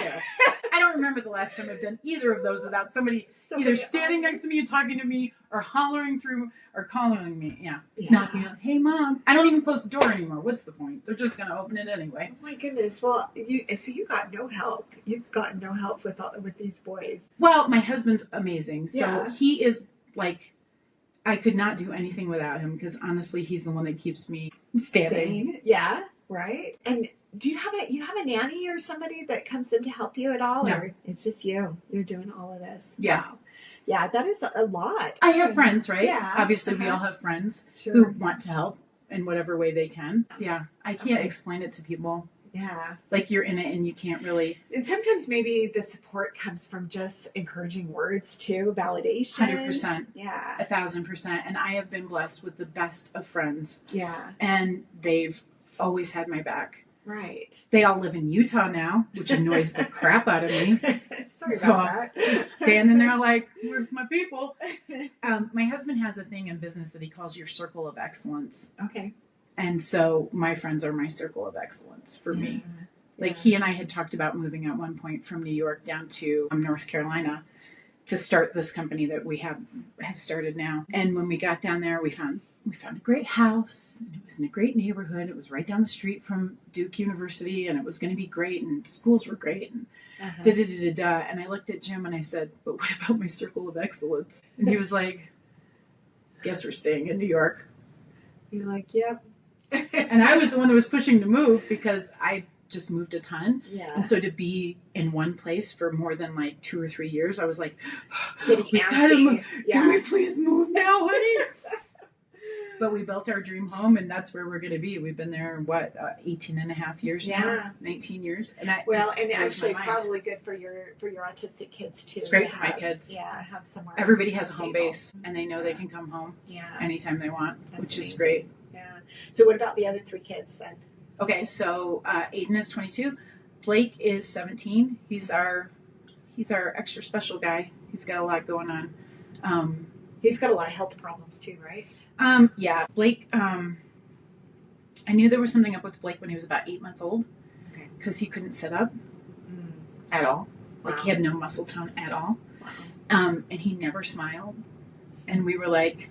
I don't remember the last time I've done either of those without somebody either standing next to me and talking to me, or hollering through, or calling me. Yeah. Knocking on, hey, Mom. I don't even close the door anymore. What's the point? They're just going to open it anyway. Oh, my goodness. Well, you got no help. You've gotten no help with these boys. Well, my husband's amazing. So he is like, I could not do anything without him, because honestly, he's the one that keeps me standing. Yeah. Right. And do you have a nanny or somebody that comes in to help you at all? No. Or it's just you're doing all of this? Yeah. Wow. Yeah, that is a lot. I have friends, right? Yeah. Obviously, we all have friends who want to help in whatever way they can. Yeah. I can't explain it to people. Yeah. Like you're in it and you can't really. And sometimes maybe the support comes from just encouraging words too, validation. 100%. Yeah. 1,000%. And I have been blessed with the best of friends. Yeah. And they've always had my back. Right. They all live in Utah now, which annoys the crap out of me. Sorry about that. Just standing there like, where's my people? My husband has a thing in business that he calls your circle of excellence. Okay. And so my friends are my circle of excellence for me. Like he and I had talked about moving at one point from New York down to North Carolina to start this company that we have started now. And when we got down there, we found a great house, and it was in a great neighborhood. It was right down the street from Duke University, and it was going to be great, and schools were great, and And I looked at Jim and I said, but what about my circle of excellence? And he was like, guess we're staying in New York. You're like, yep. And I was the one that was pushing to move because I just moved a ton. Yeah. And so to be in one place for more than like 2 or 3 years, I was like, Getting antsy. Can we please move now, honey? But we built our dream home, and that's where we're going to be. We've been there, 18 and a half years now? 19 years. And actually probably good for your autistic kids, too. It's great for my kids. Yeah, have somewhere. Everybody has a home base, and they know they can come home anytime they want, which is great. Yeah. So what about the other 3 kids, then? Okay, so Aiden is 22. Blake is 17. He's our extra special guy. He's got a lot going on. He's got a lot of health problems too, right? Yeah, Blake, I knew there was something up with Blake when he was about 8 months old, because he couldn't sit up at all. Like, he had no muscle tone at all. Wow. And he never smiled. And we were like,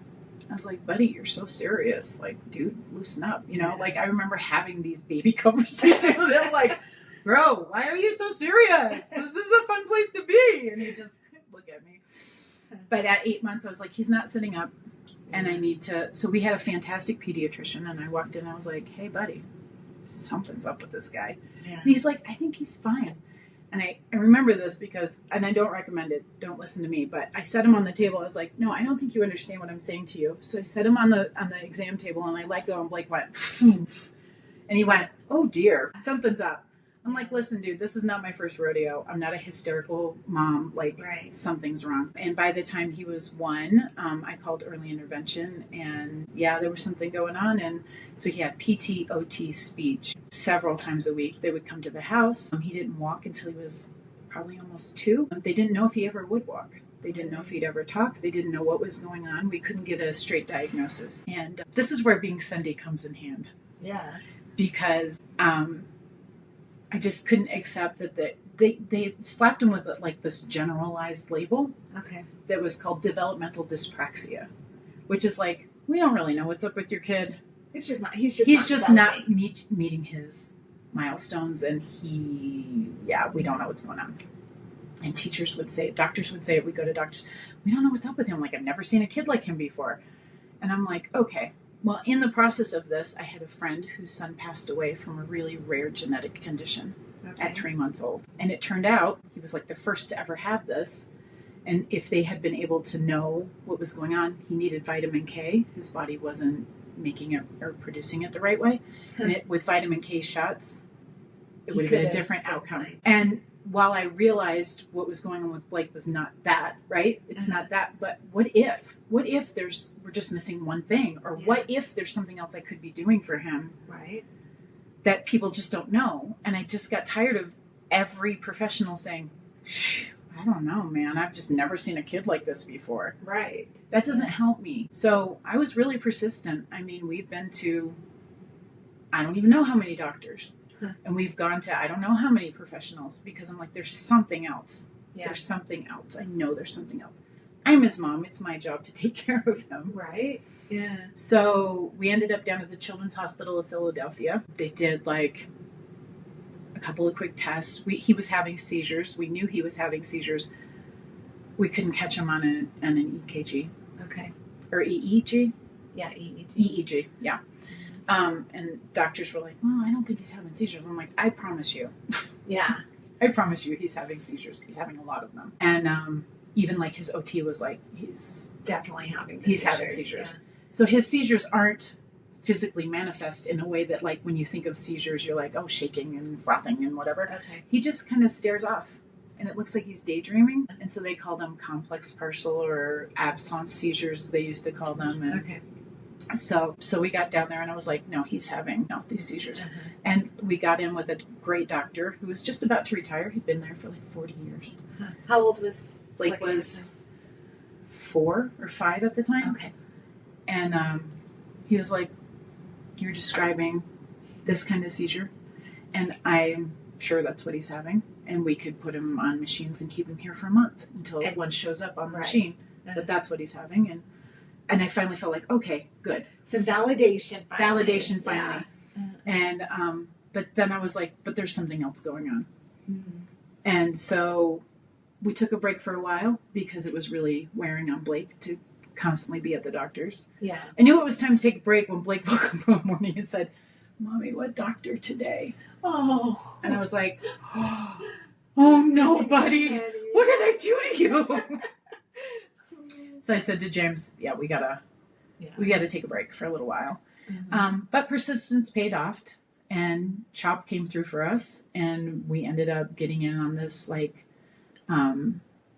I was like, buddy, you're so serious. Like, dude, loosen up. You know, like, I remember having these baby conversations with him, like, bro, why are you so serious? This is a fun place to be. And he just looked at me. But at 8 months, I was like, he's not sitting up, and I need to. So we had a fantastic pediatrician, and I walked in, and I was like, hey, buddy, something's up with this guy. Yeah. And he's like, I think he's fine. And I remember this because, and I don't recommend it, don't listen to me, but I set him on the table. I was like, no, I don't think you understand what I'm saying to you. So I set him on the exam table, and I let go, and Blake went, and he went, oh dear, something's up. I'm like, listen, dude, this is not my first rodeo. I'm not a hysterical mom. Like, something's wrong. And by the time he was 1, I called early intervention, and there was something going on. And so he had PT, OT, speech several times a week. They would come to the house. He didn't walk until he was probably almost 2. They didn't know if he ever would walk. They didn't know if he'd ever talk. They didn't know what was going on. We couldn't get a straight diagnosis. And this is where being Sendy comes in hand. Yeah. Because I just couldn't accept that they slapped him with like this generalized label that was called developmental dyspraxia, which is like, we don't really know what's up with your kid. It's just not. He's just not meeting his milestones, and we don't know what's going on. And teachers would say, doctors would say, we go to doctors, we don't know what's up with him. Like, I've never seen a kid like him before. And I'm like, okay. Well, in the process of this, I had a friend whose son passed away from a really rare genetic condition at 3 months old. And it turned out he was like the first to ever have this. And if they had been able to know what was going on, he needed vitamin K. His body wasn't making it or producing it the right way. And with vitamin K shots, it would have been a different outcome. And while I realized what was going on with Blake was not that, right? It's not that, but what if we're just missing one thing, or what if there's something else I could be doing for him, right? That people just don't know. And I just got tired of every professional saying, I don't know, man. I've just never seen a kid like this before. Right. That doesn't help me. So I was really persistent. I mean, we've been to, I don't even know how many doctors. And we've gone to, I don't know how many professionals, because I'm like, there's something else. Yeah. There's something else. I know there's something else. I'm his mom. It's my job to take care of him. Right. Yeah. So we ended up down at the Children's Hospital of Philadelphia. They did like a couple of quick tests. He was having seizures. We knew he was having seizures. We couldn't catch him on an EKG. Okay. Or EEG? Yeah, EEG. EEG, yeah. And doctors were like, well, I don't think he's having seizures. I'm like, I promise you. Yeah. I promise you he's having seizures. He's having a lot of them. And even like his OT was like, he's definitely having seizures. Yeah. So his seizures aren't physically manifest in a way that, like, when you think of seizures, you're like, oh, shaking and frothing and whatever. Okay. He just kind of stares off. And it looks like he's daydreaming. And so they call them complex partial or absence seizures, they used to call them. And okay. So we got down there, and I was like, no, he's having these seizures. And we got in with a great doctor who was just about to retire. He'd been there for like 40 years. How old was Blake? Was 4 or 5 at the time. Okay. And he was like, you're describing this kind of seizure, and I'm sure that's what he's having. and we could put him on machines and keep him here for a month until one shows up on the machine. But that's what he's having. And I finally felt like, okay, good. Some validation finally. Validation finally. Yeah. And, but then I was like, but there's something else going on. Mm-hmm. And so we took a break for a while because it was really wearing on Blake to constantly be at the doctor's. Yeah. I knew it was time to take a break when Blake woke up one morning and said, Mommy, what doctor today? Oh. And I was like, oh no, buddy. What did I do to you? So I said to James, yeah, we gotta take a break for a little while. Mm-hmm. But persistence paid off, and CHOP came through for us, and we ended up getting in on this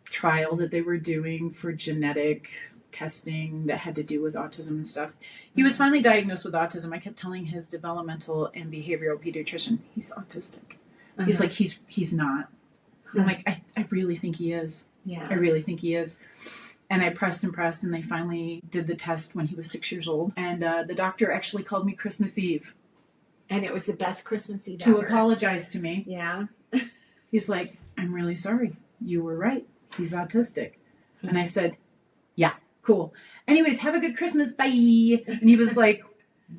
trial that they were doing for genetic testing that had to do with autism and stuff. He was finally diagnosed with autism. I kept telling his developmental and behavioral pediatrician, he's autistic. Uh-huh. He's like, he's not. I'm like, I really think he is. Yeah. I really think he is. And I pressed and pressed, and they finally did the test when he was 6 years old. And the doctor actually called me Christmas Eve. And it was the best Christmas Eve to ever. Apologize to me. Yeah. He's like, I'm really sorry. You were right. He's autistic. Mm-hmm. And I said, yeah, cool. Anyways, have a good Christmas. Bye. And he was like,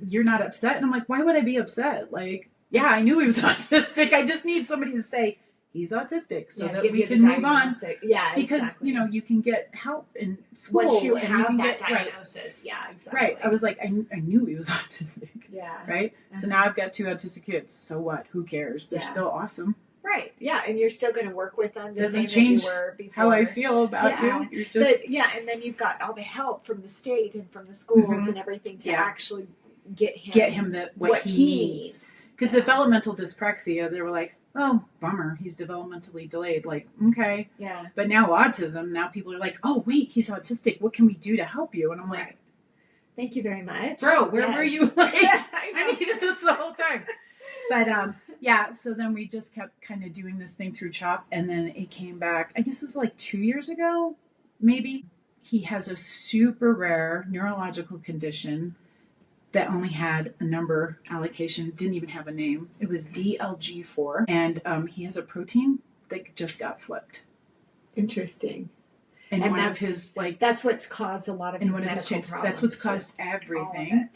you're not upset? And I'm like, why would I be upset? Like, yeah, I knew he was autistic. I just need somebody to say, he's autistic so that we can move on. Yeah, because exactly. You can get help in school once you and have you can that get diagnosis. Right. Yeah, exactly. Right. I was like, I knew he was autistic. Yeah. Right. Uh-huh. So now I've got 2 autistic kids. So what? Who cares? They're still awesome. Right. Yeah, and you're still going to work with them. Doesn't change how I feel about you. You're just and then you've got all the help from the state and from the schools mm-hmm. and everything to actually get him what he needs. Because developmental dyspraxia, they were like, oh, bummer, he's developmentally delayed. Like, okay. Yeah. But now autism, now people are like, oh, wait, he's autistic. What can we do to help you? And I'm like, thank you very much. Bro, where were you? Like, I needed this the whole time. But, so then we just kept kind of doing this thing through CHOP. And then it came back, I guess it was like 2 years ago, maybe. He has a super rare neurological condition that only had a number allocation, didn't even have a name. It was DLG4, and he has a protein that just got flipped. Interesting. And one of his that's what's caused a lot of his medical problems. That's what's caused everything.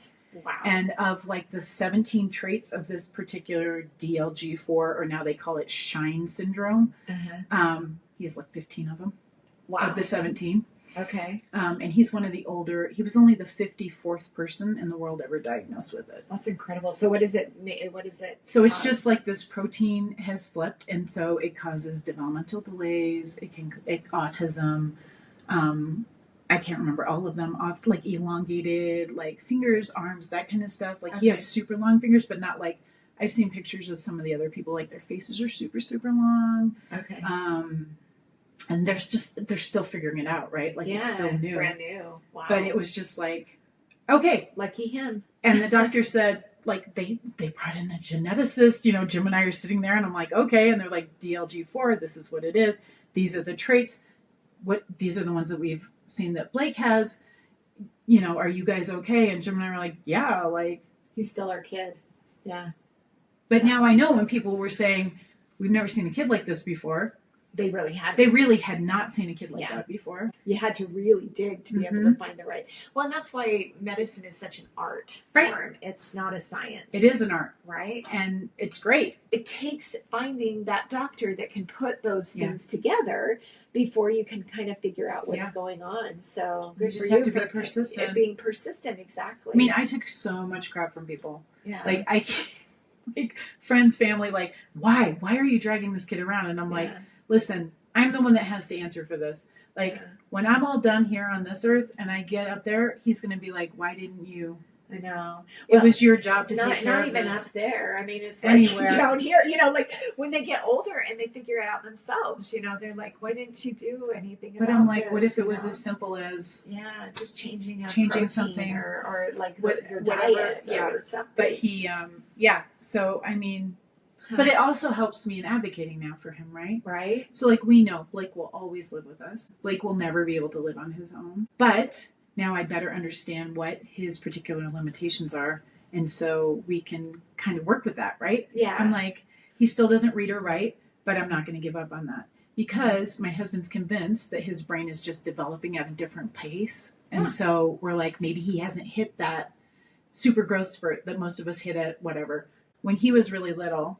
Wow. And of the 17 traits of this particular DLG4, or now they call it Shine syndrome, he has 15 of them. Wow. Of the 17. Okay. And he's one of the older, he was only the 54th person in the world ever diagnosed with it. That's incredible. So what is it? So it's just this protein has flipped, and so it causes developmental delays. Autism. I can't remember all of them. Elongated, fingers, arms, that kind of stuff. He has super long fingers, but not I've seen pictures of some of the other people, their faces are super, super long. Okay. And they're still figuring it out, right? It's still new. Brand new. Wow. But it was just okay. Lucky him. And the doctor said, they brought in a geneticist, Jim and I are sitting there and I'm like, okay. And they're like, DLG4, this is what it is. These are the traits. These are the ones that we've seen that Blake has. Are you guys okay? And Jim and I were like, yeah, he's still our kid. Yeah. But now I know when people were saying, we've never seen a kid like this before. They really had not seen a kid like that before. You had to really dig to be able to find the right. Well, and that's why medicine is such an art form. It's not a science. It is an art. Right. And it's great. It takes finding that doctor that can put those things together before you can kind of figure out what's going on. So you just have to be persistent. Being persistent, exactly. I mean, I took so much crap from people. Yeah. Friends, family, why are you dragging this kid around? And I'm like, listen, I'm the one that has to answer for this. When I'm all done here on this earth and I get up there, he's going to be like, why didn't you? I know. It was your job to take care of this. Not even up there. I mean, it's anywhere. Down here, when they get older and they figure it out themselves, they're like, why didn't you do anything about this? But I'm like, what if it was as simple as just changing something or your diet or something. But he, so, I mean, but it also helps me in advocating now for him, right? Right. So we know Blake will always live with us. Blake will never be able to live on his own. But now I better understand what his particular limitations are. And so we can kind of work with that, right? Yeah. I'm like, he still doesn't read or write, but I'm not going to give up on that because my husband's convinced that his brain is just developing at a different pace. And so we're like, maybe he hasn't hit that super growth spurt that most of us hit at whatever. When he was really little,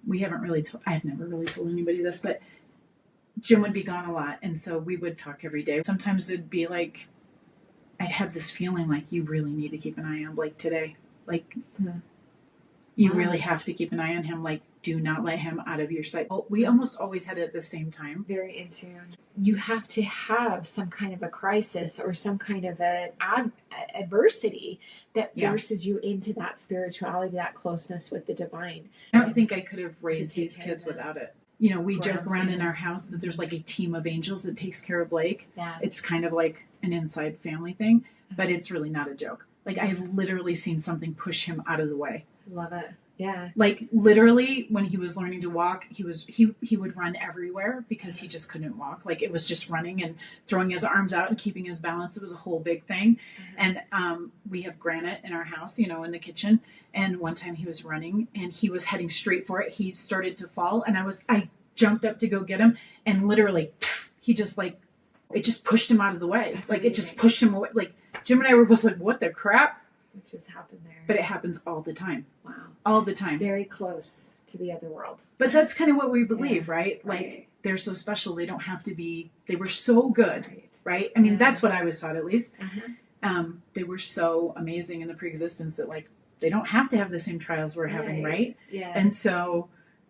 we haven't really I've never really told anybody this, but Jim would be gone a lot. And so we would talk every day. Sometimes it'd be like, I'd have this feeling like you really need to keep an eye on Blake today. Like you really have to keep an eye on him. Like, do not let him out of your sight. We almost always had it at the same time. Very in tune. You have to have some kind of a crisis or some kind of an adversity that forces you into that spirituality, that closeness with the divine. I don't think I could have raised these kids without it. You know, we joke around in our house that there's like a team of angels that takes care of Blake. Yeah. It's kind of like an inside family thing, but it's really not a joke. Like I've literally seen something push him out of the way. Love it. Yeah. Like literally when he was learning to walk, he would run everywhere because he just couldn't walk. Like it was just running and throwing his arms out and keeping his balance. It was a whole big thing. And we have granite in our house, you know, in the kitchen. And one time he was running and he was heading straight for it. He started to fall and I jumped up to go get him and literally he just like, it just pushed him out of the way. It's like it just pushed him away. Like Jim and I were both like, what the crap? What just happened there? But it happens all the time. Wow. All the time. Very close to the other world. But that's kind of what we believe, right? Like they're so special. They don't have to be, they were so good, right? I mean, that's what I was taught at least. They were so amazing in the pre-existence that like, they don't have to have the same trials we're having, right? Yeah. And so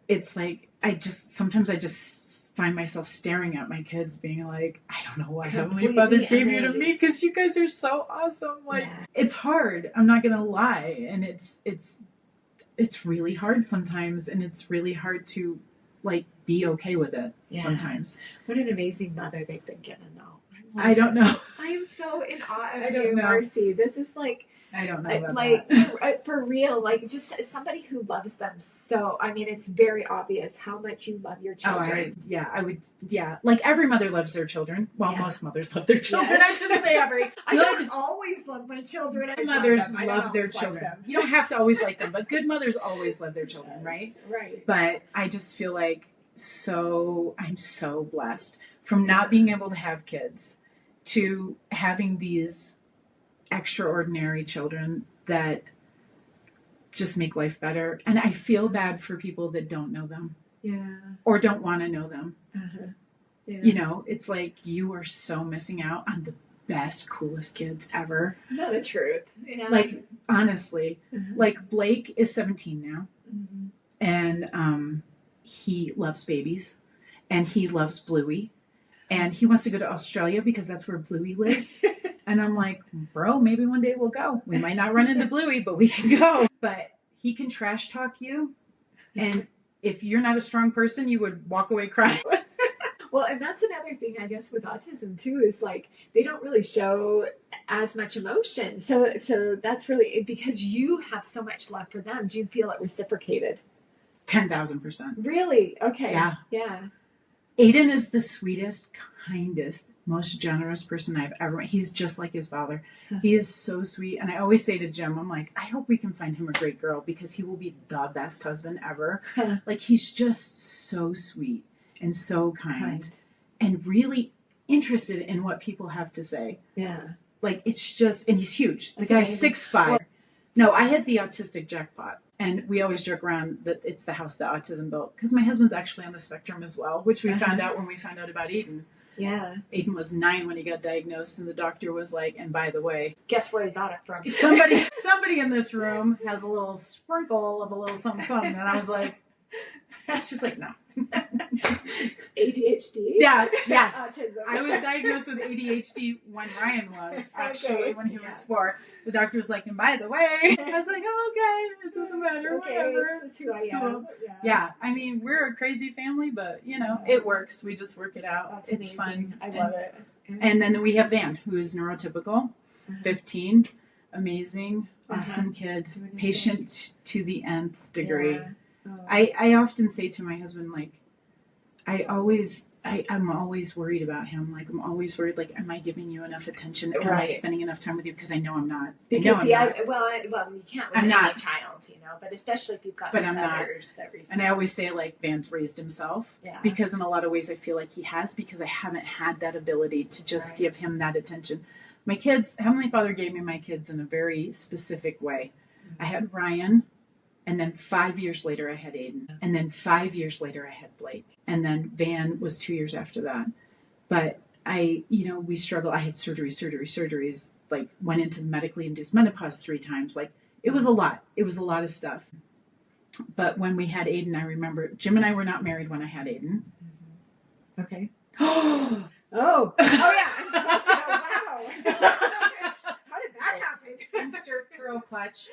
it's like, sometimes I just find myself staring at my kids being like, I don't know why Heavenly Father gave you to me because you guys are so awesome. Like it's hard. I'm not going to lie. And it's really hard sometimes. And it's really hard to like be okay with it sometimes. What an amazing mother they've been given though. I don't know. I am so in awe of I don't you, know. Marci. This is like, I don't know about like that. for real, like just somebody who loves them so. I mean, it's very obvious how much you love your children. Like every mother loves their children. Well, most mothers love their children. I shouldn't say every. I don't always love my children. Good mothers love their children. You don't have to always like them, but good mothers always love their children, right? Right. But I just feel like I'm so blessed from not being able to have kids to having these extraordinary children that just make life better. And I feel bad for people that don't know them. Yeah. Or don't want to know them. Yeah. You know, it's like you are so missing out on the best, coolest kids ever. No, the truth. Yeah. Like, honestly, like Blake is 17 now. And he loves babies. And he loves Bluey. And he wants to go to Australia because that's where Bluey lives. And I'm like, bro, maybe one day we'll go. We might not run into Bluey, but we can go. But he can trash talk you. And if you're not a strong person, you would walk away crying. Well, and that's another thing, I guess, with autism, too, is like they don't really show as much emotion. So that's really because you have so much love for them. Do you feel it reciprocated? 10,000%. Really? Okay. Yeah. Aiden is the sweetest, kindest, most generous person I've ever met. He's just like his father. He is so sweet. And I always say to Jim, I'm like, I hope we can find him a great girl because he will be the best husband ever. Like, he's just so sweet and so kind and really interested in what people have to say. Yeah. Like, it's just, and he's huge. The guy's 6'5". No, I hit the autistic jackpot. And we always joke around that it's the house that autism built. Because my husband's actually on the spectrum as well, which we found out when we found out about Aiden. Yeah. Aiden was 9 when he got diagnosed, and the doctor was like, and by the way, guess where he got it from? Somebody in this room has a little sprinkle of a little something, something. And I was like, she's like, no. ADHD? Yeah, yes. Autism. I was diagnosed with ADHD when Ryan was, actually, when he was 4. The doctor was like, and by the way, I was like, oh, okay, it doesn't matter, whatever. This is who I cool. am. Yeah, I mean, we're a crazy family, but, you know, it works. We just work it out. That's it's amazing. fun. I love it. And then we have Van, who is neurotypical, 15, amazing, awesome kid, patient to the nth degree. Yeah. Oh. I often say to my husband, like, I always I'm always worried about him. Like, I'm always worried, like, am I giving you enough attention? Am I spending enough time with you? Because I know I'm not. Because well, you can't limit any child, but especially if you've got these others that receive. And I always say, like, Van's raised himself. Yeah. Because in a lot of ways I feel like he has, because I haven't had that ability to just give him that attention. My kids, Heavenly Father gave me my kids in a very specific way. I had Ryan, and then 5 years later I had Aiden, and then 5 years later I had Blake, and then Van was 2 years after that. But we struggle. I had surgeries, like went into medically induced menopause 3 times. Like, it was a lot. It was a lot of stuff. But when we had Aiden, I remember Jim and I were not married when I had Aiden. Okay. Oh yeah. I'm supposed to know. Wow. How did that happen? Insert pearl clutch.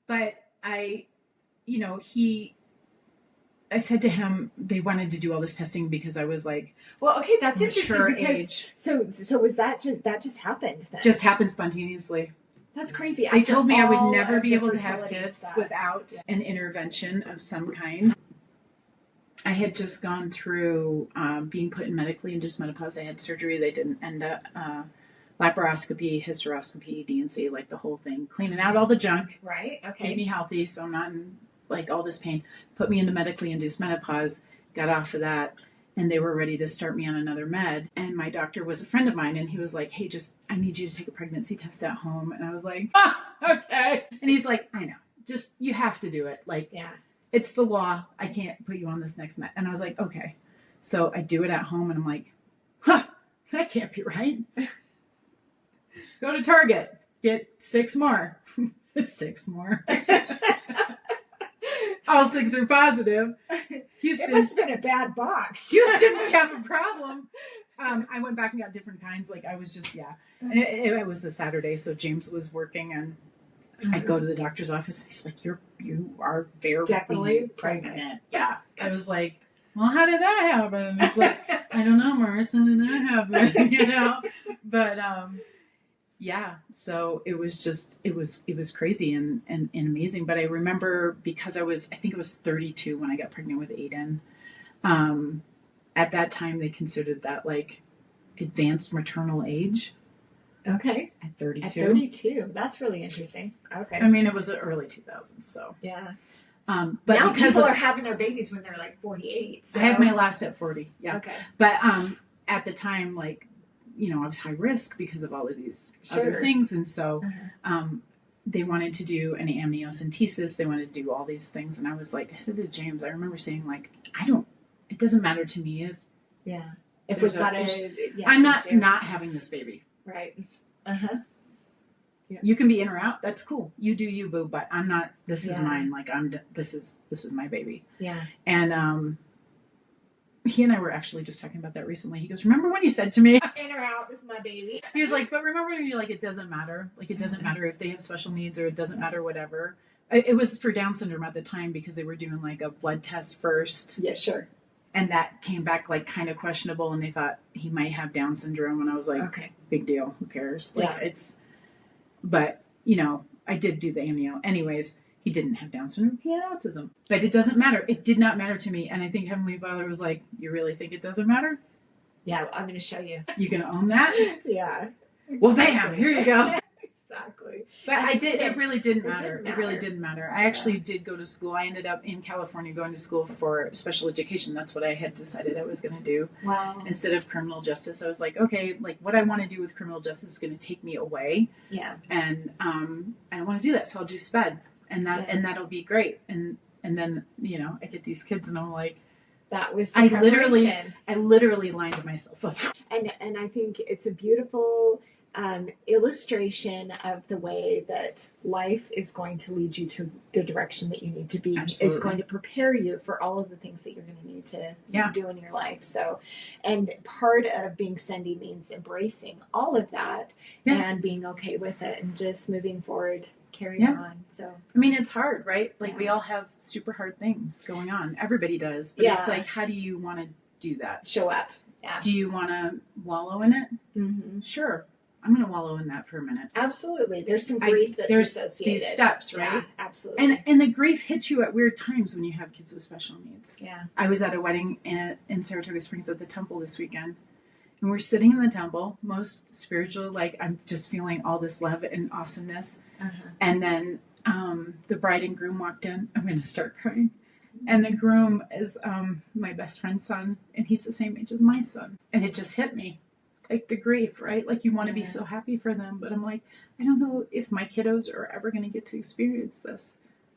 But I said to him, they wanted to do all this testing because I was like, well, okay, that's interesting because age. So was that just happened then? Just happened spontaneously. That's crazy. They told me I would never be able to have kids without an intervention of some kind. I had just gone through being put in medically induced menopause. I had surgery. They didn't end up laparoscopy, hysteroscopy, DNC, like the whole thing, cleaning out all the junk. Right. Okay. Keep me healthy, so I'm not in like all this pain. Put me into medically induced menopause. Got off of that, and they were ready to start me on another med. And my doctor was a friend of mine, and he was like, "Hey, I need you to take a pregnancy test at home." And I was like, "Okay." And he's like, "I know, just you have to do it. Like, yeah. It's the law. I can't put you on this next med." And I was like, "Okay." So I do it at home, and I'm like, that can't be right. Go to Target, get 6 more. 6 more. All 6 are positive. Houston, it must have been a bad box. Houston, we have a problem. I went back and got different kinds. Like, I was just, And it was a Saturday, so James was working, and I go to the doctor's office. He's like, you are very definitely pregnant. Yeah. I was like, well, how did that happen? And he's like, I don't know, Marci, how did that happen? But, yeah, so it was just, it was crazy and amazing. But I remember, because I think it was 32 when I got pregnant with Aiden. At that time, they considered that like advanced maternal age. Okay. At 32. At 32. That's really interesting. Okay. I mean, it was the early 2000s, so. Yeah. But now people are having their babies when they're like 48. So. I had my last at 40. Yeah. Okay. But at the time, like, I was high risk because of all of these other things. And so they wanted to do an amniocentesis. They wanted to do all these things. And I was like, I said to James, I remember saying, like, it doesn't matter to me if we've got I'm not having this baby. Right. Yeah. You can be in or out. That's cool. You do you, boo. But I'm not. This is mine. Like, this is my baby. Yeah. And he and I were actually just talking about that recently. He goes, "Remember when you said to me, in or out, this is my baby." He was like, "But remember when you're like, it doesn't matter. Like, it doesn't matter if they have special needs, or it doesn't matter whatever." It was for Down syndrome at the time, because they were doing like a blood test first. Yeah, sure. And that came back like kind of questionable, and they thought he might have Down syndrome. And I was like, okay, big deal. Who cares? Like, but I did do the amnio. Anyways, he didn't have Down syndrome. He had autism. But it doesn't matter. It did not matter to me. And I think Heavenly Father was like, you really think it doesn't matter? Yeah, I'm going to show you. You going to own that? Yeah. Well, bam, here you go. Exactly. But it really didn't matter. It really didn't matter. I actually did go to school. I ended up in California going to school for special education. That's what I had decided I was going to do. Wow. Instead of criminal justice, I was like, okay, like what I want to do with criminal justice is going to take me away. Yeah. And I don't want to do that, so I'll do SPED, and that'll be great. And then I get these kids, and I'm like, that was the I literally lined myself up. And I think it's a beautiful illustration of the way that life is going to lead you to the direction that you need to be. Absolutely. It's going to prepare you for all of the things that you're going to need to do in your life. So, and part of being Sendy means embracing all of that and being okay with it and just moving forward, carrying on. So, I mean, it's hard, right? Like we all have super hard things going on. Everybody does. But it's like, how do you want to do that? Show up. Yeah. Do you want to wallow in it? Mm-hmm. Sure. I'm going to wallow in that for a minute. Absolutely. There's some grief that's there's associated. These steps, right? Yeah, absolutely. And the grief hits you at weird times when you have kids with special needs. Yeah. I was at a wedding in Saratoga Springs at the temple this weekend. And we're sitting in the temple, most spiritual, like I'm just feeling all this love and awesomeness. And then the bride and groom walked in. I'm going to start crying. And the groom is my best friend's son, and he's the same age as my son. And it just hit me, like the grief, right? Like you want to be so happy for them, but I'm like, I don't know if my kiddos are ever going to get to experience this.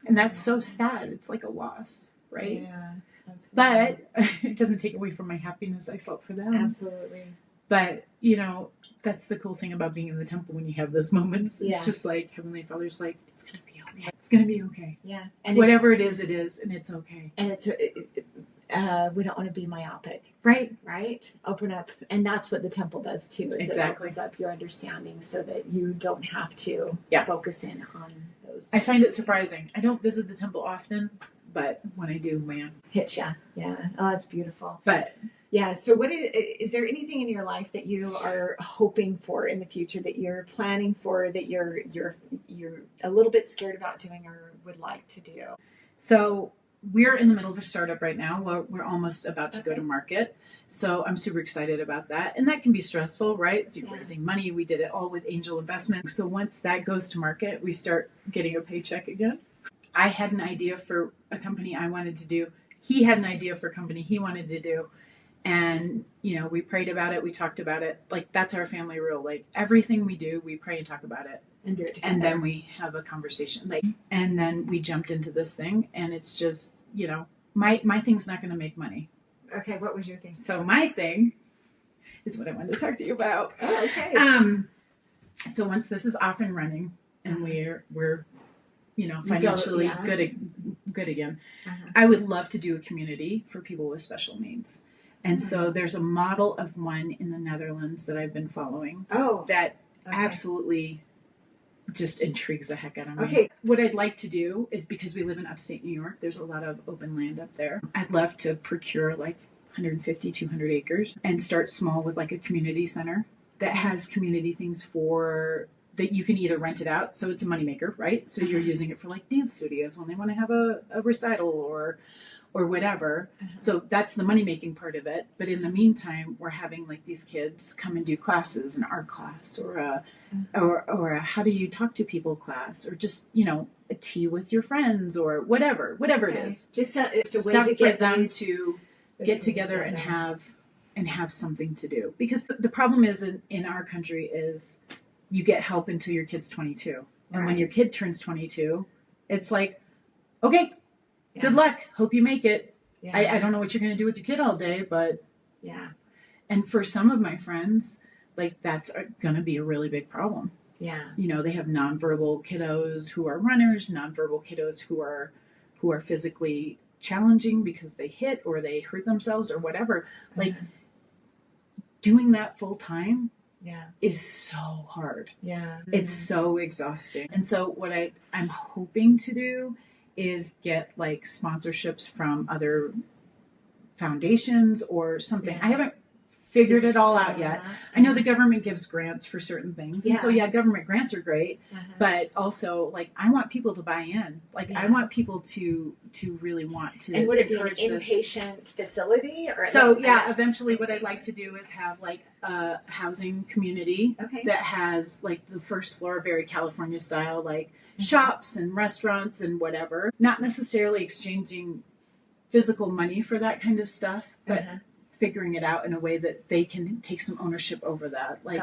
And that's so sad. It's like a loss, right? Yeah, absolutely. But it doesn't take away from my happiness I felt for them. Absolutely. But, you know, that's the cool thing about being in the temple when you have those moments. Yeah. It's just like Heavenly Father's like, it's going to be okay. It's going to be okay. Yeah. And whatever it is, and it's okay. And it's we don't want to be myopic. Right. Right? Open up. And that's what the temple does too. Is Exactly. It opens up your understanding so that you don't have to focus in on those. I find it surprising. I don't visit the temple often, but when I do, man. Hits ya. Yeah. Oh, that's beautiful. But yeah. So what is there anything in your life that you are hoping for in the future, that you're planning for, that you're a little bit scared about doing or would like to do? So we're in the middle of a startup right now. We're almost about to go to market. So I'm super excited about that. And that can be stressful, right? So you're raising money. We did it all with angel investment. So once that goes to market, we start getting a paycheck again. I had an idea for a company I wanted to do. He had an idea for a company he wanted to do. And, you know, we prayed about it. We talked about it. Like, that's our family rule. Like, everything we do, we pray and talk about it. And do it together. And then we have a conversation. Like, and then we jumped into this thing. And it's just, you know, my thing's not going to make money. Okay, what was your thing? So my thing is what I wanted to talk to you about. Oh, okay. So once this is off and running, and we're you know, financially good again, I would love to do a community for people with special needs. And so there's a model of one in the Netherlands that I've been following. That absolutely just intrigues the heck out of me. Okay. What I'd like to do is, because we live in upstate New York, there's a lot of open land up there. I'd love to procure like 150, 200 acres and start small with like a community center that has community things for that you can either rent it out. So it's a moneymaker, right? So you're using it for like dance studios when they want to have a recital or whatever. So that's the money making part of it. But in the meantime, we're having like these kids come and do classes, an art class or a how do you talk to people class, or just, you know, a tea with your friends or whatever it is. Just it's a way Stuff to for get them to get together and have something to do. Because the problem is in our country is you get help until your kid's 22. And when your kid turns 22, it's like, okay, good luck. Hope you make it. Yeah. I don't know what you're going to do with your kid all day, but And for some of my friends, like that's going to be a really big problem. Yeah. You know, they have nonverbal kiddos who are runners, nonverbal kiddos who are physically challenging because they hit or they hurt themselves or whatever. Like doing that full time is so hard. Yeah. It's so exhausting. And so what I'm hoping to do is get like sponsorships from other foundations or something. I haven't figured it all out yet. I know the government gives grants for certain things. And so government grants are great, but also like I want people to buy in. Like I want people to really want to. And would it be an inpatient facility or eventually what I'd like to do is have like a housing community that has like the first floor, very California style, like shops and restaurants and whatever. Not necessarily exchanging physical money for that kind of stuff, but figuring it out in a way that they can take some ownership over that. Like,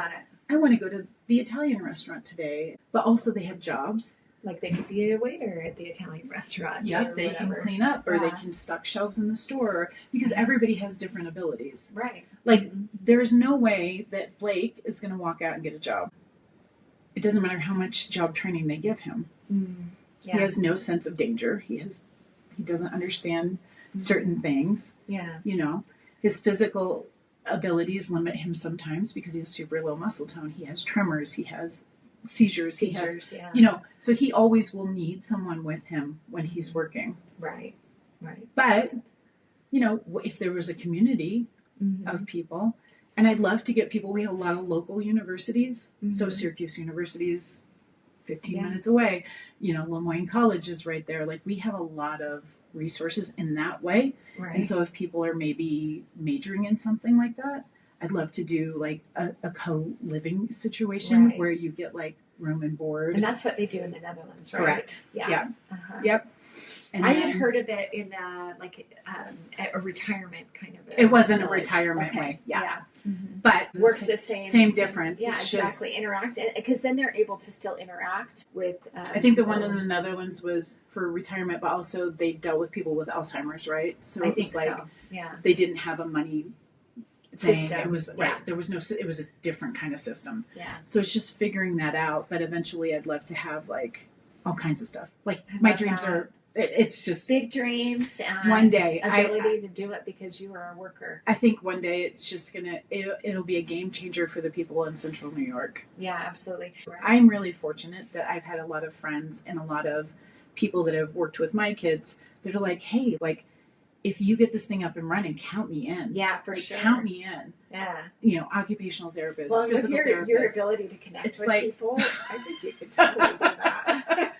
I want to go to the Italian restaurant today, but also they have jobs. Like they could be a waiter at the Italian restaurant. Yeah, they can clean up or they can stock shelves in the store because everybody has different abilities. Right. Like there's no way that Blake is going to walk out and get a job. It doesn't matter how much job training they give him. He has no sense of danger. He doesn't understand certain things. Yeah. You know, his physical abilities limit him sometimes because he has super low muscle tone. He has tremors. He has seizures. He has, you know, so he always will need someone with him when he's working. Right. Right. But, you know, if there was a community of people, And I'd love to get people, we have a lot of local universities. Mm-hmm. So Syracuse University is 15 minutes away. Lemoyne College is right there. Like, we have a lot of resources in that way. Right. And so if people are maybe majoring in something like that, I'd love to do like a co-living situation where you get like room and board. And that's what they do in the Netherlands, right? Correct. Yeah. Uh-huh. Yep. And I had heard of it in a retirement kind of. It wasn't village. a retirement Okay. way. Yeah. Mm-hmm. But works the same. Same difference. Yeah, it's exactly. Just, interact, because then they're able to still interact with. I think the one in the Netherlands was for retirement, but also they dealt with people with Alzheimer's, right? So I it think was like so. Yeah. they didn't have a money thing. System. It was there was no. It was a different kind of system. Yeah. So it's just figuring that out. But eventually, I'd love to have like all kinds of stuff. Like my dreams are. It's just big dreams and one day ability to do it because you are a worker. I think one day it's just it'll be a game changer for the people in Central New York. Yeah, absolutely. Right. I'm really fortunate that I've had a lot of friends and a lot of people that have worked with my kids that are like, hey, like, if you get this thing up and running, count me in. Yeah, for like, sure. Count me in. Yeah. Occupational therapists, well, physical with therapists. your ability to connect it's with like, people, I think you could totally do that.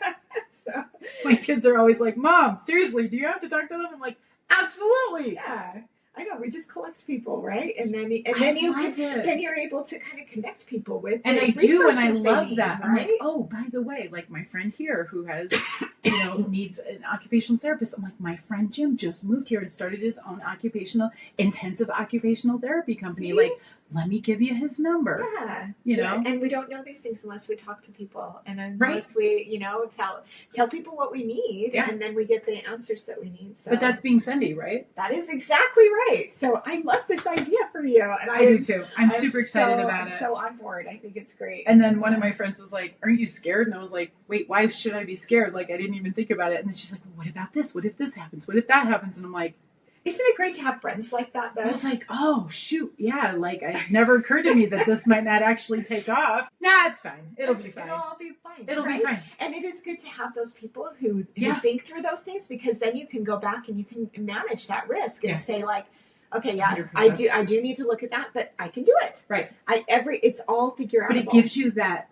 So. My kids are always like, Mom, seriously, do you have to talk to them? I'm like, absolutely. Yeah. I know, we just collect people, right? And then you're able to kind of connect people with. And I do, and I resources love need, that. right? I'm like, oh, by the way, like my friend here who has, needs an occupational therapist. I'm like, my friend Jim just moved here and started his own intensive occupational therapy company. See? Like, let me give you his number. Yeah. Yeah, and we don't know these things unless we talk to people, and unless we, tell people what we need, and then we get the answers that we need. So. But that's being Sendy, right? That is exactly right. So I love this idea for you, and I do too. I'm super excited about it. I'm so on board. I think it's great. And then one of my friends was like, "Aren't you scared?" And I was like, "Wait, why should I be scared? Like, I didn't even think about it." And then she's like, well, "What about this? What if this happens? What if that happens?" And I'm like, isn't it great to have friends like that, though? I was like, oh, shoot. Yeah, like, it never occurred to me that this might not actually take off. Nah, it's fine. It'll be fine. It'll all be fine. It'll be fine. And it is good to have those people who think through those things, because then you can go back and you can manage that risk and say, like, okay, 100%. I do need to look at that, but I can do it. Right. It's all figure out. But it gives you that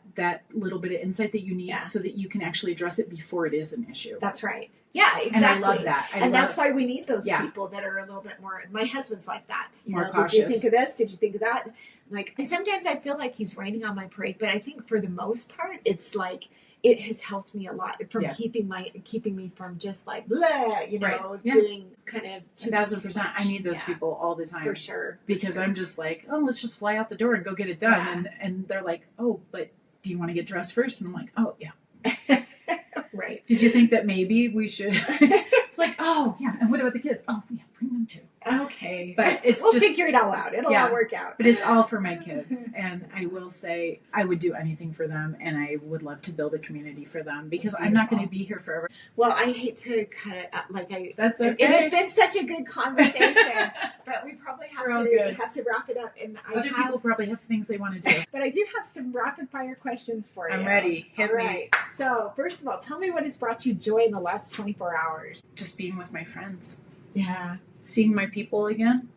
little bit of insight that you need so that you can actually address it before it is an issue. That's right. Yeah, exactly. And I love that. That's why we need those people that are a little bit more. My husband's like that. More cautious. Did you think of this? Did you think of that? Like, and sometimes I feel like he's raining on my parade, but I think for the most part, it's like it has helped me a lot from keeping me from just like blah, doing kind of 2,000%. I need those people all the time for sure. Because I'm just like, oh, let's just fly out the door and go get it done, and they're like, oh, but do you want to get dressed first? And I'm like, oh yeah. Right. Did you think that maybe we should? It's like, oh yeah. And what about the kids? Oh yeah, bring them too. Okay. But we'll figure it all out. It'll all work out. But it's all for my kids. And I will say I would do anything for them, and I would love to build a community for them, because I'm not going to be here forever. Well, I hate to cut it. That's okay. It has been such a good conversation, but we probably have to wrap it up. And other people probably have things they want to do. But I do have some rapid fire questions for you. I'm ready. Hit me. So first of all, tell me what has brought you joy in the last 24 hours. Just being with my friends. Yeah. Seeing my people again.